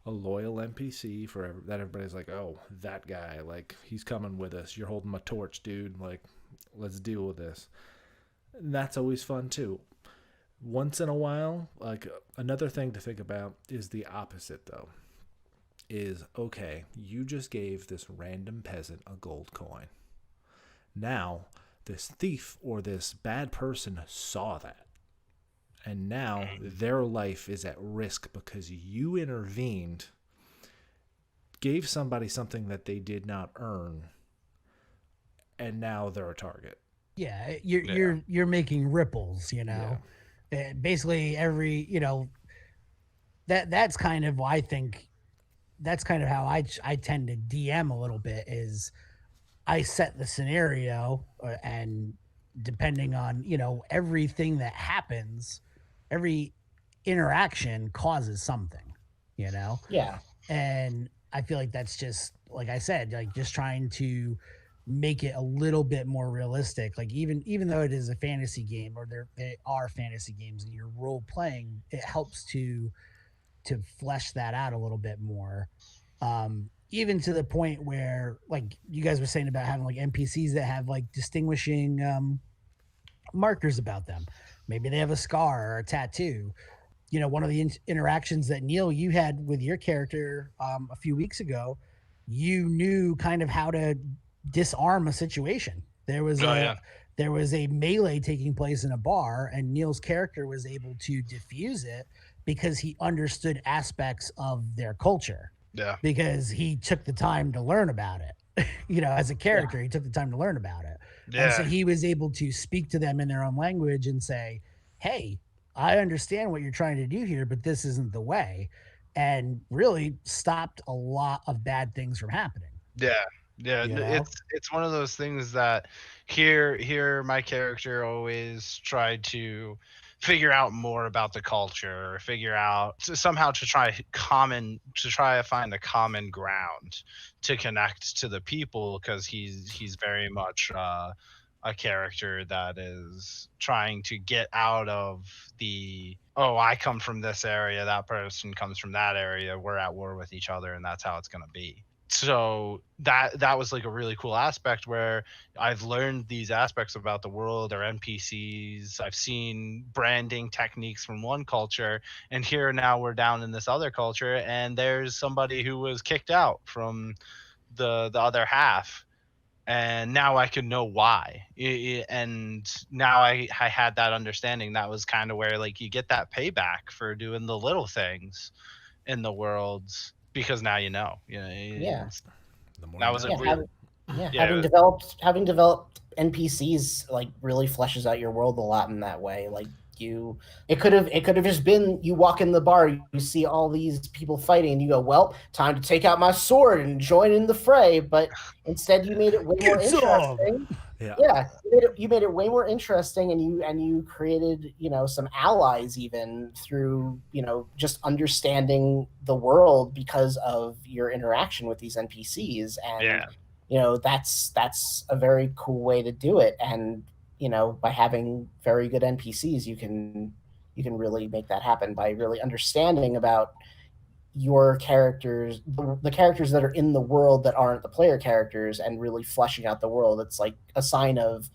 a loyal NPC that everybody's like, oh, that guy, like, he's coming with us. You're holding my torch, dude. Like, let's deal with this. And that's always fun too. Once in a while, like, another thing to think about is the opposite though. Is, okay, you just gave this random peasant a gold coin. Now this thief or this bad person saw that, and now their life is at risk because you intervened, gave somebody something that they did not earn, and now they're a target. Yeah, you're making ripples, basically every, that's kind of why I think that's kind of how I tend to DM a little bit. Is I set the scenario, and depending on, everything that happens, every interaction causes something, you know? Yeah. And I feel like that's just, like I said, like just trying to make it a little bit more realistic. Like even though it is a fantasy game, or they are fantasy games and you're role playing, it helps to flesh that out a little bit more. Even to the point where, like you guys were saying about having like NPCs that have like distinguishing markers about them. Maybe they have a scar or a tattoo. One of the interactions that Neil you had with your character a few weeks ago, you knew kind of how to disarm a situation. Oh yeah. There was a melee taking place in a bar, and Neil's character was able to diffuse it because he understood aspects of their culture, Yeah. because he took the time to learn about it. As a character, he took the time to learn about it. And so Yeah. he was able to speak to them in their own language and say, hey, I understand what you're trying to do here, but this isn't the way. And really stopped a lot of bad things from happening. Yeah. Yeah, You know? it's one of those things that here my character always tried to figure out more about the culture, or figure out somehow to try to find a common ground to connect to the people, because he's very much a character that is trying to get out of the, oh, I come from this area, that person comes from that area, we're at war with each other, and that's how it's going to be. So that was like a really cool aspect, where I've learned these aspects about the world or NPCs. I've seen branding techniques from one culture, and here now we're down in this other culture, and there's somebody who was kicked out from the other half, and now I can know why. And now I had that understanding. That was kind of where, like, you get that payback for doing the little things in the worlds, because now you know. Yeah. The more That you was a know. real. Yeah, Having developed NPCs like really fleshes out your world a lot in that way. Like it could have just been you walk in the bar, you see all these people fighting, and you go, well, time to take out my sword and join in the fray. But instead you made it way more Get some. interesting. Yeah. Yeah, you made it way more interesting, and you created some allies even through just understanding the world because of your interaction with these NPCs. And Yeah. that's a very cool way to do it. And by having very good NPCs, you can really make that happen by really understanding about your characters, the characters that are in the world that aren't the player characters, and really fleshing out the world. It's like a sign of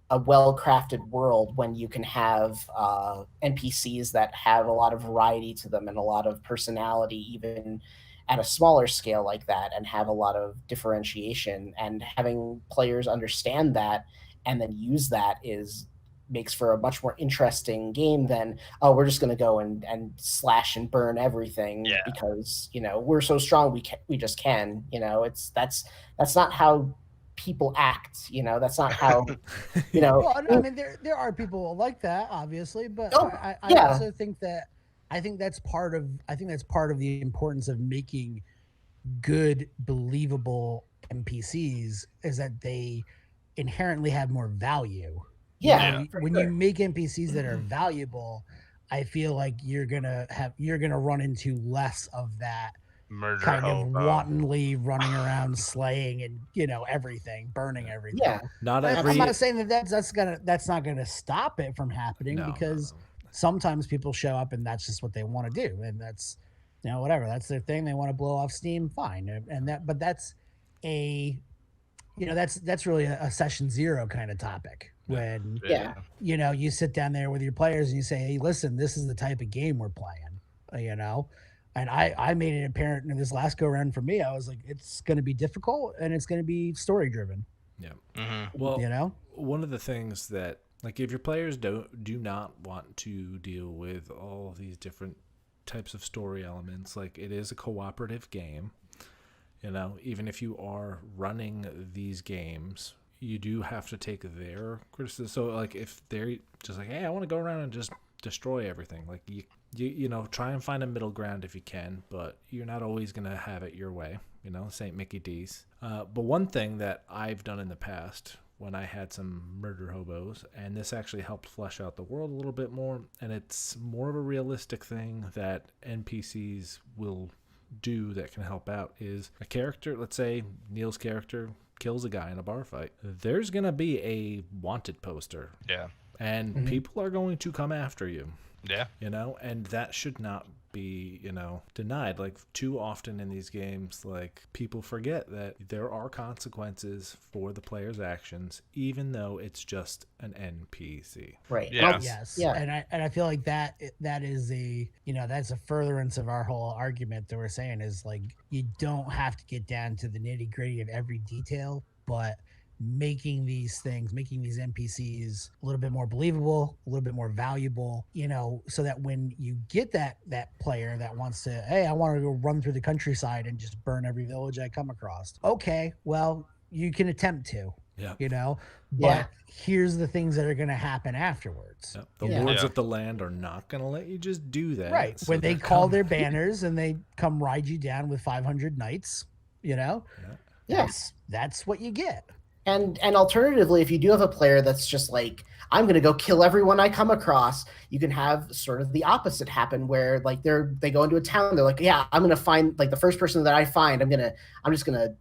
a well-crafted world when you can have NPCs that have a lot of variety to them and a lot of personality, even at a smaller scale like that, and have a lot of differentiation. And having players understand that and then use that makes for a much more interesting game than, oh, we're just going to go and slash and burn everything Yeah. because we're so strong we just can. That's not how people act. That's not how Well, I mean, there are people like that, obviously, but Oh, I yeah. also think that that's part of the importance of making good, believable NPCs, is that they inherently have more value. Yeah, When you make NPCs that are valuable, I feel like you're gonna run into less of that Murder kind of hobo. wantonly running around slaying and everything, burning everything. Yeah. Not I'm every. not saying that's not gonna stop it from happening, No, because no. sometimes people show up and that's just what they want to do, and that's whatever, that's their thing, they want to blow off steam, fine. And that's a that's really a session zero kind of topic, when Yeah. you sit down there with your players and you say, hey, listen, this is the type of game we're playing, and I made it apparent in this last go around for me. I was like, it's going to be difficult and it's going to be story driven. Yeah. Mm-hmm. Well, one of the things that, like, if your players do not want to deal with all these different types of story elements, like, it is a cooperative game. Even if you are running these games, you do have to take their criticism. So, like, if they're just like, hey, I want to go around and just destroy everything. Like you know, try and find a middle ground if you can, but you're not always going to have it your way. You know, St. Mickey D's. But one thing that I've done in the past when I had some murder hobos, and this actually helped flesh out the world a little bit more, and it's more of a realistic thing that NPCs will do that can help out, is a character, let's say Neil's character kills a guy in a bar fight. There's going to be a wanted poster. Yeah. And people are going to come after you. Yeah. You know, and that should not be, you know, denied. Like, too often in these games, like, people forget that there are consequences for the player's actions, even though it's just an NPC. Right. Yeah. Well, Yes. Yeah. And I feel like that is a, you know, that's a furtherance of our whole argument that we're saying is like, you don't have to get down to the nitty gritty of every detail, but making these NPCs a little bit more believable, a little bit more valuable, you know, so that when you get that player that wants to, hey, I want to go run through the countryside and just burn every village I come across. Okay, well, you can attempt to. Yeah. You know, but here's the things that are going to happen afterwards. Yep. The Yeah. lords of the land are not going to let you just do that. Right. So When they they're call coming. their banners and they come ride you down with 500 knights, you know, that's what you get. And alternatively, if you do have a player that's just like, I'm going to go kill everyone I come across, you can have sort of the opposite happen where like they go into a town, they're like, yeah, I'm going to find like the first person that I find, I'm just going to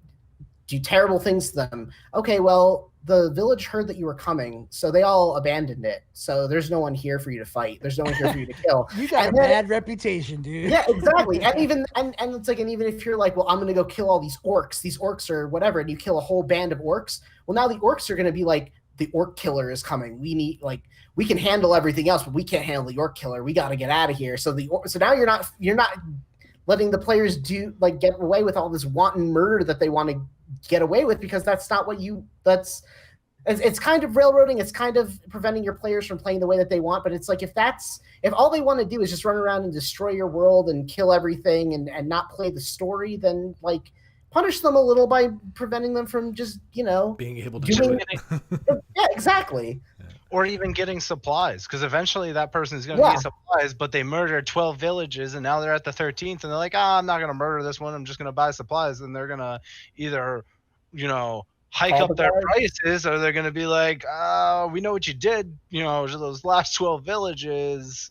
do terrible things to them. Okay, well, the village heard that you were coming, so they all abandoned it. So there's no one here for you to fight. There's no one here for you to kill. You got And a then- bad reputation, dude. Yeah, exactly. And even and it's like, and even if you're like, well, I'm gonna go kill all these orcs or whatever, and you kill a whole band of orcs, well, now the orcs are gonna be like, the orc killer is coming. We need, like, we can handle everything else, but we can't handle the orc killer. We got to get out of here. So now you're not letting the players get away with all this wanton murder that they want to get away with, because that's not what it's kind of railroading. It's kind of preventing your players from playing the way that they want. But it's like, if all they want to do is just run around and destroy your world and kill everything and not play the story, then like punish them a little by preventing them from just, you know, being able to do it. Yeah, exactly. Or even getting supplies, because eventually that person is going to need supplies, but they murdered 12 villages and now they're at the 13th and they're like, I'm not going to murder this one. I'm just going to buy supplies. And they're going to either, you know, hike All up the their guys. prices, or they're going to be like, we know what you did, you know, to those last 12 villages.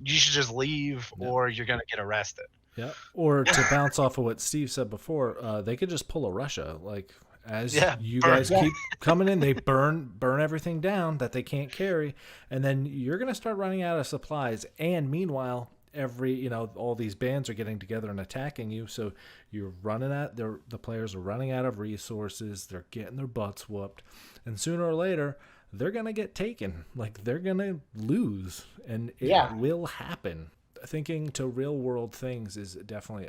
You should just leave or you're going to get arrested. Yeah. Or to bounce off of what Steve said before, they could just pull a Russia. Like, as you guys keep coming in, they burn everything down that they can't carry, and then you're going to start running out of supplies. And meanwhile, all these bands are getting together and attacking you, so you're running out. The players are running out of resources. They're getting their butts whooped, and sooner or later, they're going to get taken. Like, they're going to lose, and it will happen. Thinking to real world things is definitely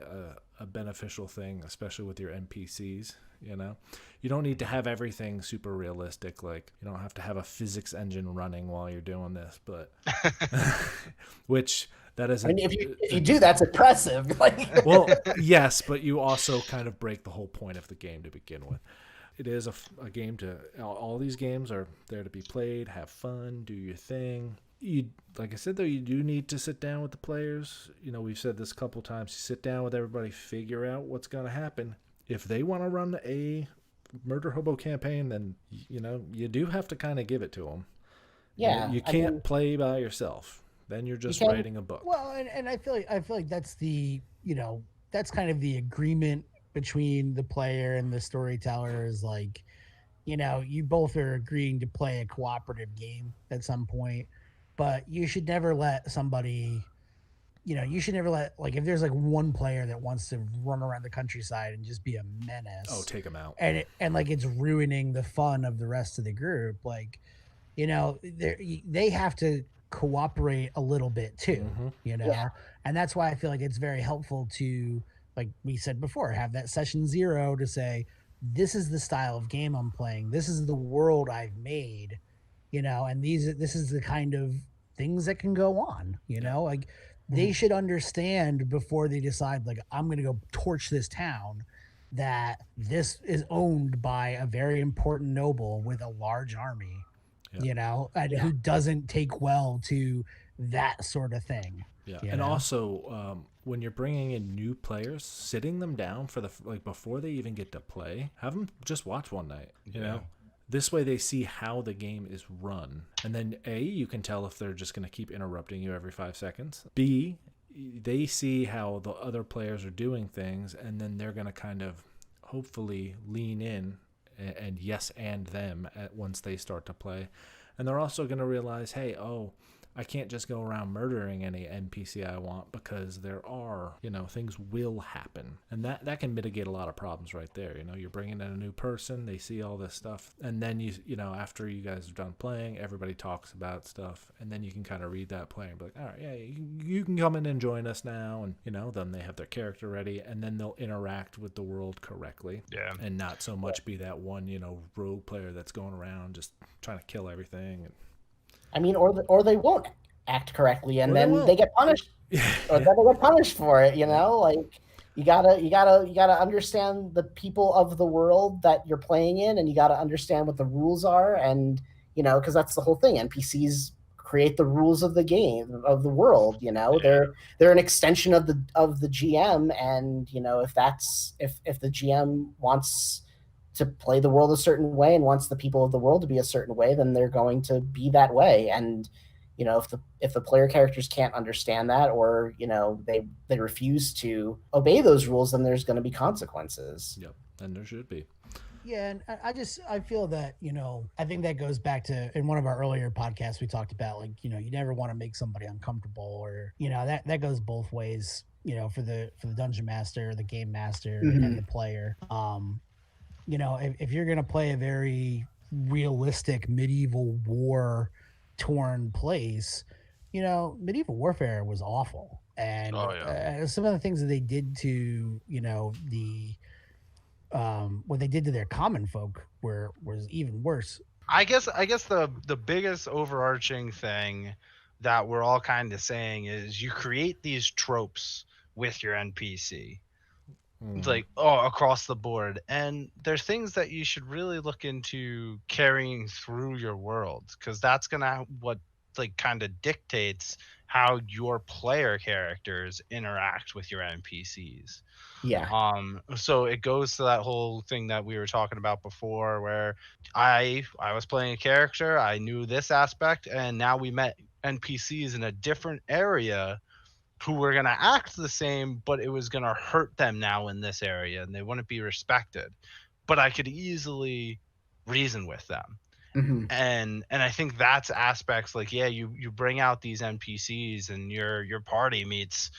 a beneficial thing, especially with your NPCs. You know, you don't need to have everything super realistic. Like, you don't have to have a physics engine running while you're doing this, but which that is. I mean, if you do, that's impressive. Like, well, yes, but you also kind of break the whole point of the game to begin with. It is a game all these games are there to be played, have fun, do your thing. Like I said, though, you do need to sit down with the players. You know, we've said this a couple times. You sit down with everybody, figure out what's going to happen. If they want to run a murder hobo campaign, then, you know, you do have to kind of give it to them. yeah, You can't play by yourself. Then you're just writing a book. Well, and I feel like that's that's kind of the agreement between the player and the storyteller is like, you know, you both are agreeing to play a cooperative game at some point. But you should never let somebody, you know, like, if there's like one player that wants to run around the countryside and just be a menace. Oh, take them out. And like, it's ruining the fun of the rest of the group. Like, you know, they have to cooperate a little bit too, you know? Yeah. And that's why I feel like it's very helpful to, like we said before, have that session 0 to say, this is the style of game I'm playing. This is the world I've made. You know, and this is the kind of things that can go on, you know, like they should understand before they decide, like, I'm going to go torch this town, that this is owned by a very important noble with a large army, you know, and who doesn't take well to that sort of thing. Yeah, you and know? also when you're bringing in new players, sitting them down for the like before they even get to play, have them just watch one night. You know, this way they see how the game is run, and then you can tell if they're just going to keep interrupting you every 5 seconds. B, they see how the other players are doing things, and then they're going to kind of hopefully lean in and yes and them once they start to play, and they're also going to realize, hey, I can't just go around murdering any NPC I want, because there are, things will happen. And that can mitigate a lot of problems right there. You're bringing in a new person, they see all this stuff, and then after you guys are done playing, everybody talks about stuff, and then you can kind of read that play and be like, all right, yeah, you can come in and join us now, and then they have their character ready, and then they'll interact with the world correctly. Yeah. And not so much be that one, rogue player that's going around just trying to kill everything. I mean, or they won't act correctly, and then they get punished, or then they get punished for it. Like you gotta understand the people of the world that you're playing in, and you gotta understand what the rules are, and because that's the whole thing. NPCs create the rules of the game, of the world. They're an extension of the GM, and if the GM wants to play the world a certain way and wants the people of the world to be a certain way, then they're going to be that way. And if the player characters can't understand that, or they refuse to obey those rules, then there's going to be consequences. Yep, and there should be. Yeah, and I feel that, I think that goes back to, in one of our earlier podcasts, we talked about, like, you never want to make somebody uncomfortable, or, that goes both ways, for the dungeon master, the game master, and the player. If you're going to play a very realistic medieval war torn place, medieval warfare was awful. And some of the things that they did to, what they did to their common folk was even worse. I guess the biggest overarching thing that we're all kind of saying is, you create these tropes with your NPC. It's like, across the board, and there's things that you should really look into carrying through your world, because that's gonna what like kind of dictates how your player characters interact with your NPCs. So it goes to that whole thing that we were talking about before, where I was playing a character, I knew this aspect, and now we met NPCs in a different area who were going to act the same, but it was going to hurt them now in this area, and they wouldn't be respected. But I could easily reason with them. And I think that's aspects like, you bring out these NPCs, and your party meets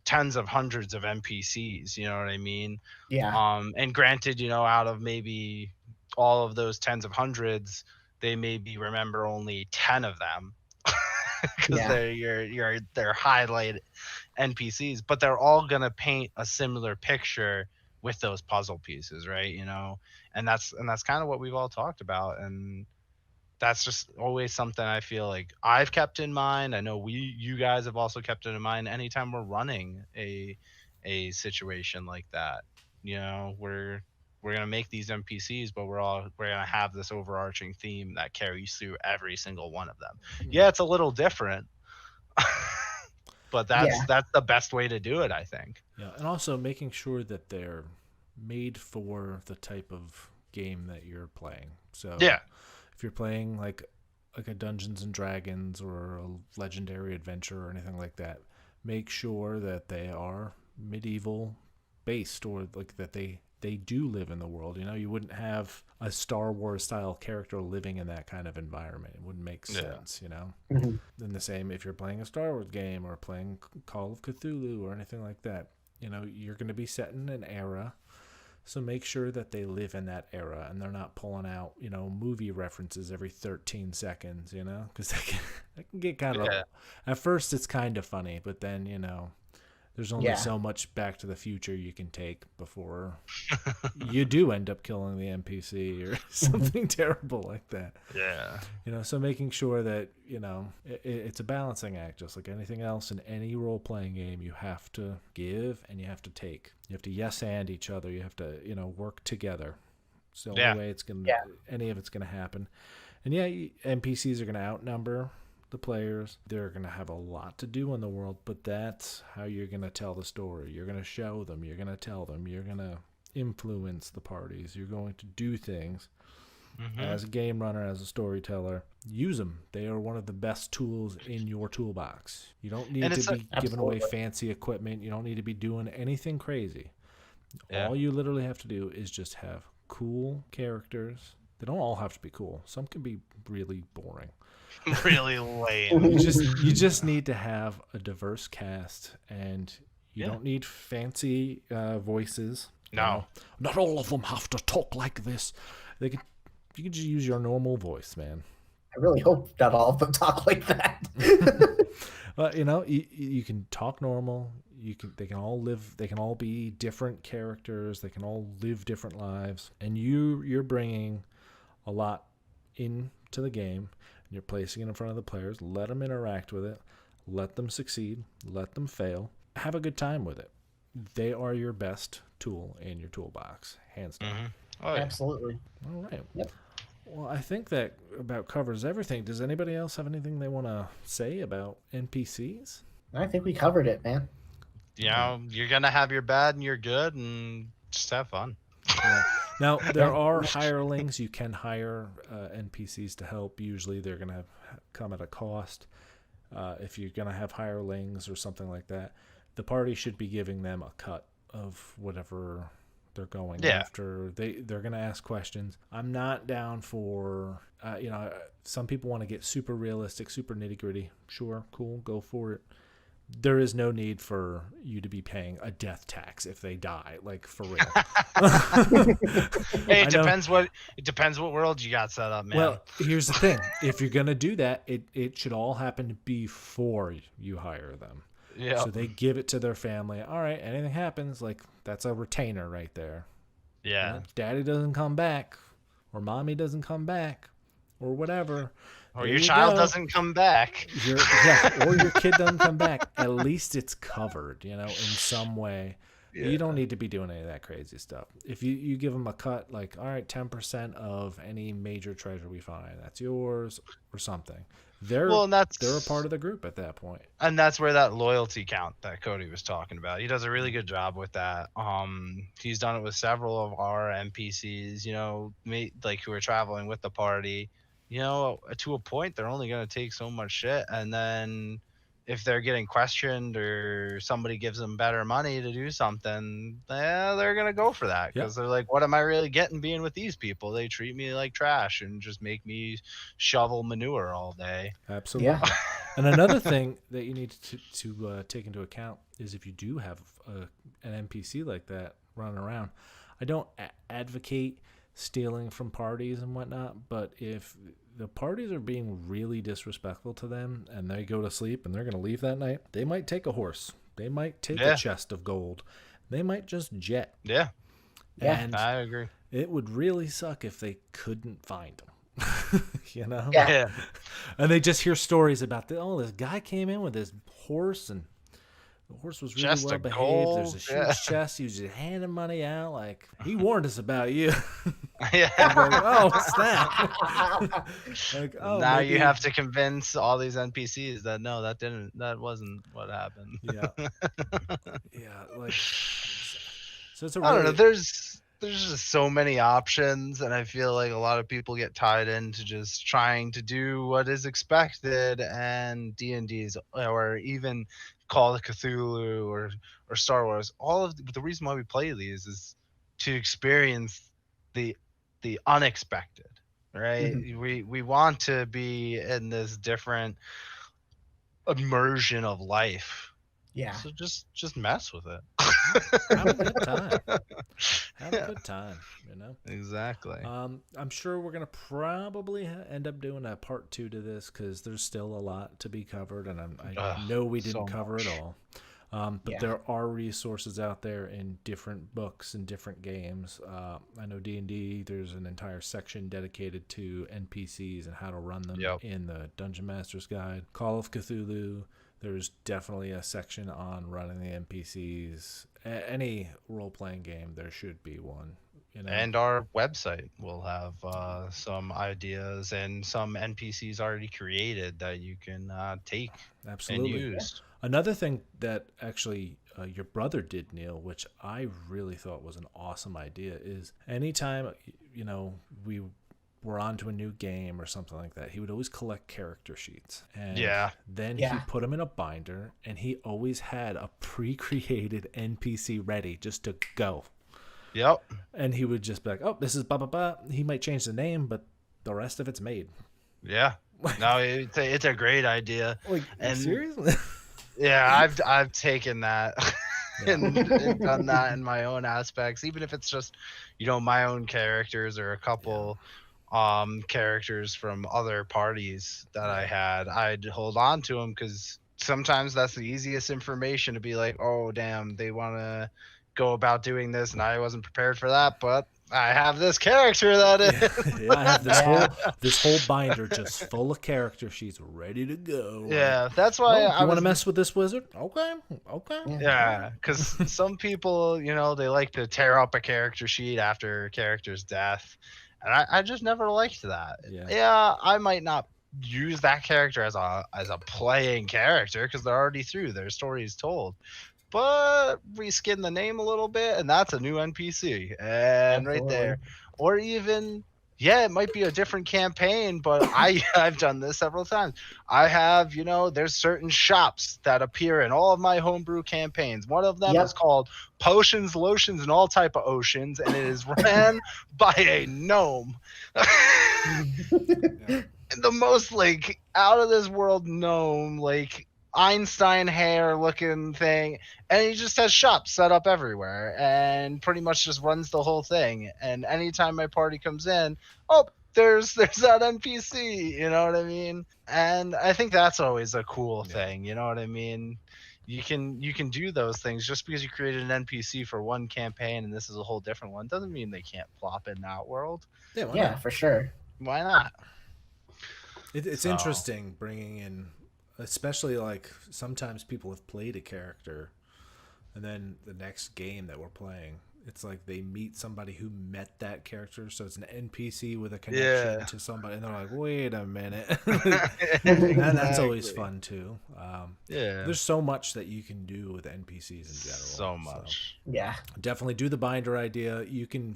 tens of hundreds of NPCs, you know what I mean? And granted, out of maybe all of those tens of hundreds, they maybe remember only 10 of them, because they're highlight NPCs, but they're all gonna paint a similar picture with those puzzle pieces, right? And that's kind of what we've all talked about, and that's just always something I feel like I've kept in mind. I know you guys have also kept it in mind anytime we're running a situation like that. We're gonna make these NPCs, but we're gonna have this overarching theme that carries through every single one of them. Yeah, it's a little different, but that's the best way to do it, I think. Yeah, and also making sure that they're made for the type of game that you're playing. So if you're playing like a Dungeons and Dragons or a legendary adventure or anything like that, make sure that they are medieval based, or like that they do live in the world. You wouldn't have a Star Wars style character living in that kind of environment. It wouldn't make sense, Then the same if you're playing a Star Wars game or playing Call of Cthulhu or anything like that. You're going to be set in an era, so make sure that they live in that era and they're not pulling out, movie references every 13 seconds, because that can get kind of, at first it's kind of funny, but then, there's only so much Back to the Future you can take before you do end up killing the NPC or something terrible like that. Yeah. So making sure that, it's a balancing act, just like anything else in any role-playing game. You have to give and you have to take. You have to yes and each other. You have to, work together. It's the only way any of it's going to happen. And NPCs are going to outnumber the players. They're going to have a lot to do in the world, but that's how you're going to tell the story. You're going to show them. You're going to tell them. You're going to influence the parties. You're going to do things. As a game runner, as a storyteller, use them. They are one of the best tools in your toolbox. You don't need to be giving away fancy equipment. You don't need to be doing anything crazy. All you literally have to do is just have cool characters. They don't all have to be cool. Some can be really boring. Really lame. You just need to have a diverse cast, and you don't need fancy voices. No. You know? Not all of them have to talk like this. You can just use your normal voice, man. I really hope not all of them talk like that. But you can talk normal. They can all be different characters. They can all live different lives, and you're bringing a lot into the game, and you're placing it in front of the players. Let them interact with it. Let them succeed. Let them fail. Have a good time with it. They are your best tool in your toolbox, hands down. Oh, yeah. Absolutely. All right. Yep. Well, I think that about covers everything. Does anybody else have anything they want to say about NPCs? I think we covered it, man. You're going to have your bad and your good, and just have fun. Yeah. Now, there are hirelings. You can hire NPCs to help. Usually they're going to come at a cost. If you're going to have hirelings or something like that, the party should be giving them a cut of whatever they're going after. They're going to ask questions. I'm not down for, some people want to get super realistic, super nitty gritty. Sure, cool, go for it. There is no need for you to be paying a death tax if they die, like for real. Hey, it depends what world you got set up, man. Well, here's the thing. If you're going to do that, it should all happen before you hire them. Yeah. So they give it to their family. All right, anything happens, like that's a retainer right there. Yeah. If daddy doesn't come back, or mommy doesn't come back, or whatever. Or your child doesn't come back. Or your kid doesn't come back. At least it's covered, in some way. Yeah. You don't need to be doing any of that crazy stuff. If you give them a cut, like, all right, 10% of any major treasure we find, that's yours, or something. They're a part of the group at that point. And that's where that loyalty count that Cody was talking about. He does a really good job with that. He's done it with several of our NPCs, who are traveling with the party. To a point, they're only going to take so much shit. And then if they're getting questioned or somebody gives them better money to do something, they're going to go for that. Because they're like, what am I really getting being with these people? They treat me like trash and just make me shovel manure all day. Absolutely. Yeah. And another thing that you need to take into account is if you do have an NPC like that running around, I don't advocate stealing from parties and whatnot, but if the parties are being really disrespectful to them and they go to sleep and they're going to leave that night, they might take a horse, they might take a chest of gold, they might just jet. And I agree. It would really suck if they couldn't find them. And they just hear stories about this guy came in with his horse and the horse was really well behaved. There's a huge chest. He was just handing money out. Like, he warned us about you. Yeah. Like, oh, snap. Like, now maybe you have to convince all these NPCs that no, that wasn't what happened. Yeah. Like, so it's I don't know. There's just so many options, and I feel like a lot of people get tied into just trying to do what is expected, and D&D's or even Call of Cthulhu or Star Wars. All of the reason why we play these is to experience the unexpected, right? Mm-hmm. We want to be in this different immersion of life. Yeah. So just mess with it. Have a good time. Have a good time, Exactly. I'm sure we're going to probably end up doing a part 2 to this because there's still a lot to be covered, and I know we didn't cover it all. But there are resources out there in different books and different games. I know D&D, there's an entire section dedicated to NPCs and how to run them in the Dungeon Master's Guide. Call of Cthulhu, there's definitely a section on running the NPCs. Any role-playing game, there should be one. You know? And our website will have some ideas and some NPCs already created that you can take and Absolutely. use. Another thing that actually your brother did, Neil, which I really thought was an awesome idea, is anytime, you know, we were onto a new game or something like that, he would always collect character sheets. And Yeah. then he Yeah. put them in a binder, and he always had a pre-created NPC ready just to go. Yep. And he would just be like, oh, this is blah, blah, blah. He might change the name, but the rest of it's made. Yeah. No, it's a great idea. Like, And seriously? yeah, I've taken that Yeah. and done that in my own aspects, even if it's just, my own characters or a couple characters from other parties that I had. I'd hold on to them because sometimes that's the easiest information to be like, oh damn, they want to go about doing this and I wasn't prepared for that, but I have this character that is. Yeah, I have this Yeah. whole binder just full of character sheets ready to go. Yeah, that's Oh, why you want to mess with this wizard? Okay. Yeah, because some people, they like to tear up a character sheet after a character's death, and I just never liked that. Yeah. I might not use that character as a playing character because they're already through, their story is told, but reskin the name a little bit, and that's a new NPC, and right there, or even. Yeah, it might be a different campaign, but I've done this several times. I have, there's certain shops that appear in all of my homebrew campaigns. One of them is called Potions, Lotions, and All Type of Oceans, and it is ran by a gnome. The most out of this world gnome, Einstein hair looking thing, and he just has shops set up everywhere and pretty much just runs the whole thing. And anytime my party comes in, oh, there's that NPC, you know what I mean? And I think that's always a cool thing, you know what I mean? You can do those things. Just because you created an NPC for one campaign and this is a whole different one doesn't mean they can't plop in that world. Yeah, for sure. Why not? It's interesting bringing in, especially sometimes people have played a character and then the next game that we're playing, it's like they meet somebody who met that character, so it's an NPC with a connection to somebody, and they're like, wait a minute. And that's always fun too. There's so much that you can do with NPCs in general. So much. Yeah, definitely do the binder idea. You can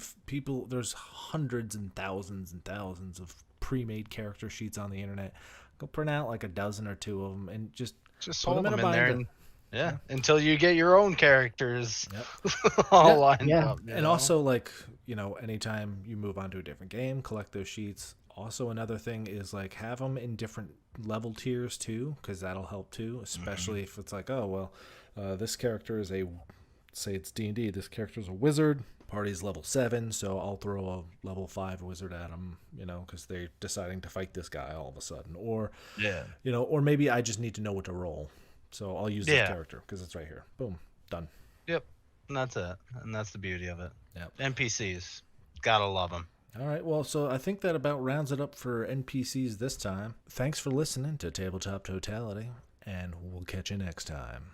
there's hundreds and thousands of pre-made character sheets on the internet. Go print out a dozen or two of them and just put hold them in a there. binder. Until you get your own characters all lined up. And also, anytime you move on to a different game, collect those sheets. Also, another thing is have them in different level tiers too, because that'll help too. Especially if it's this character is say it's D&D. This character is a wizard. Party's level 7, so I'll throw a level 5 wizard at them, because they're deciding to fight this guy all of a sudden, or or maybe I just need to know what to roll. So I'll use this character because it's right here. Boom. Done. Yep. And that's it. And that's the beauty of it. Yep. NPCs. Gotta love them. All right. Well, so I think that about rounds it up for NPCs this time. Thanks for listening to Tabletop Totality, and we'll catch you next time.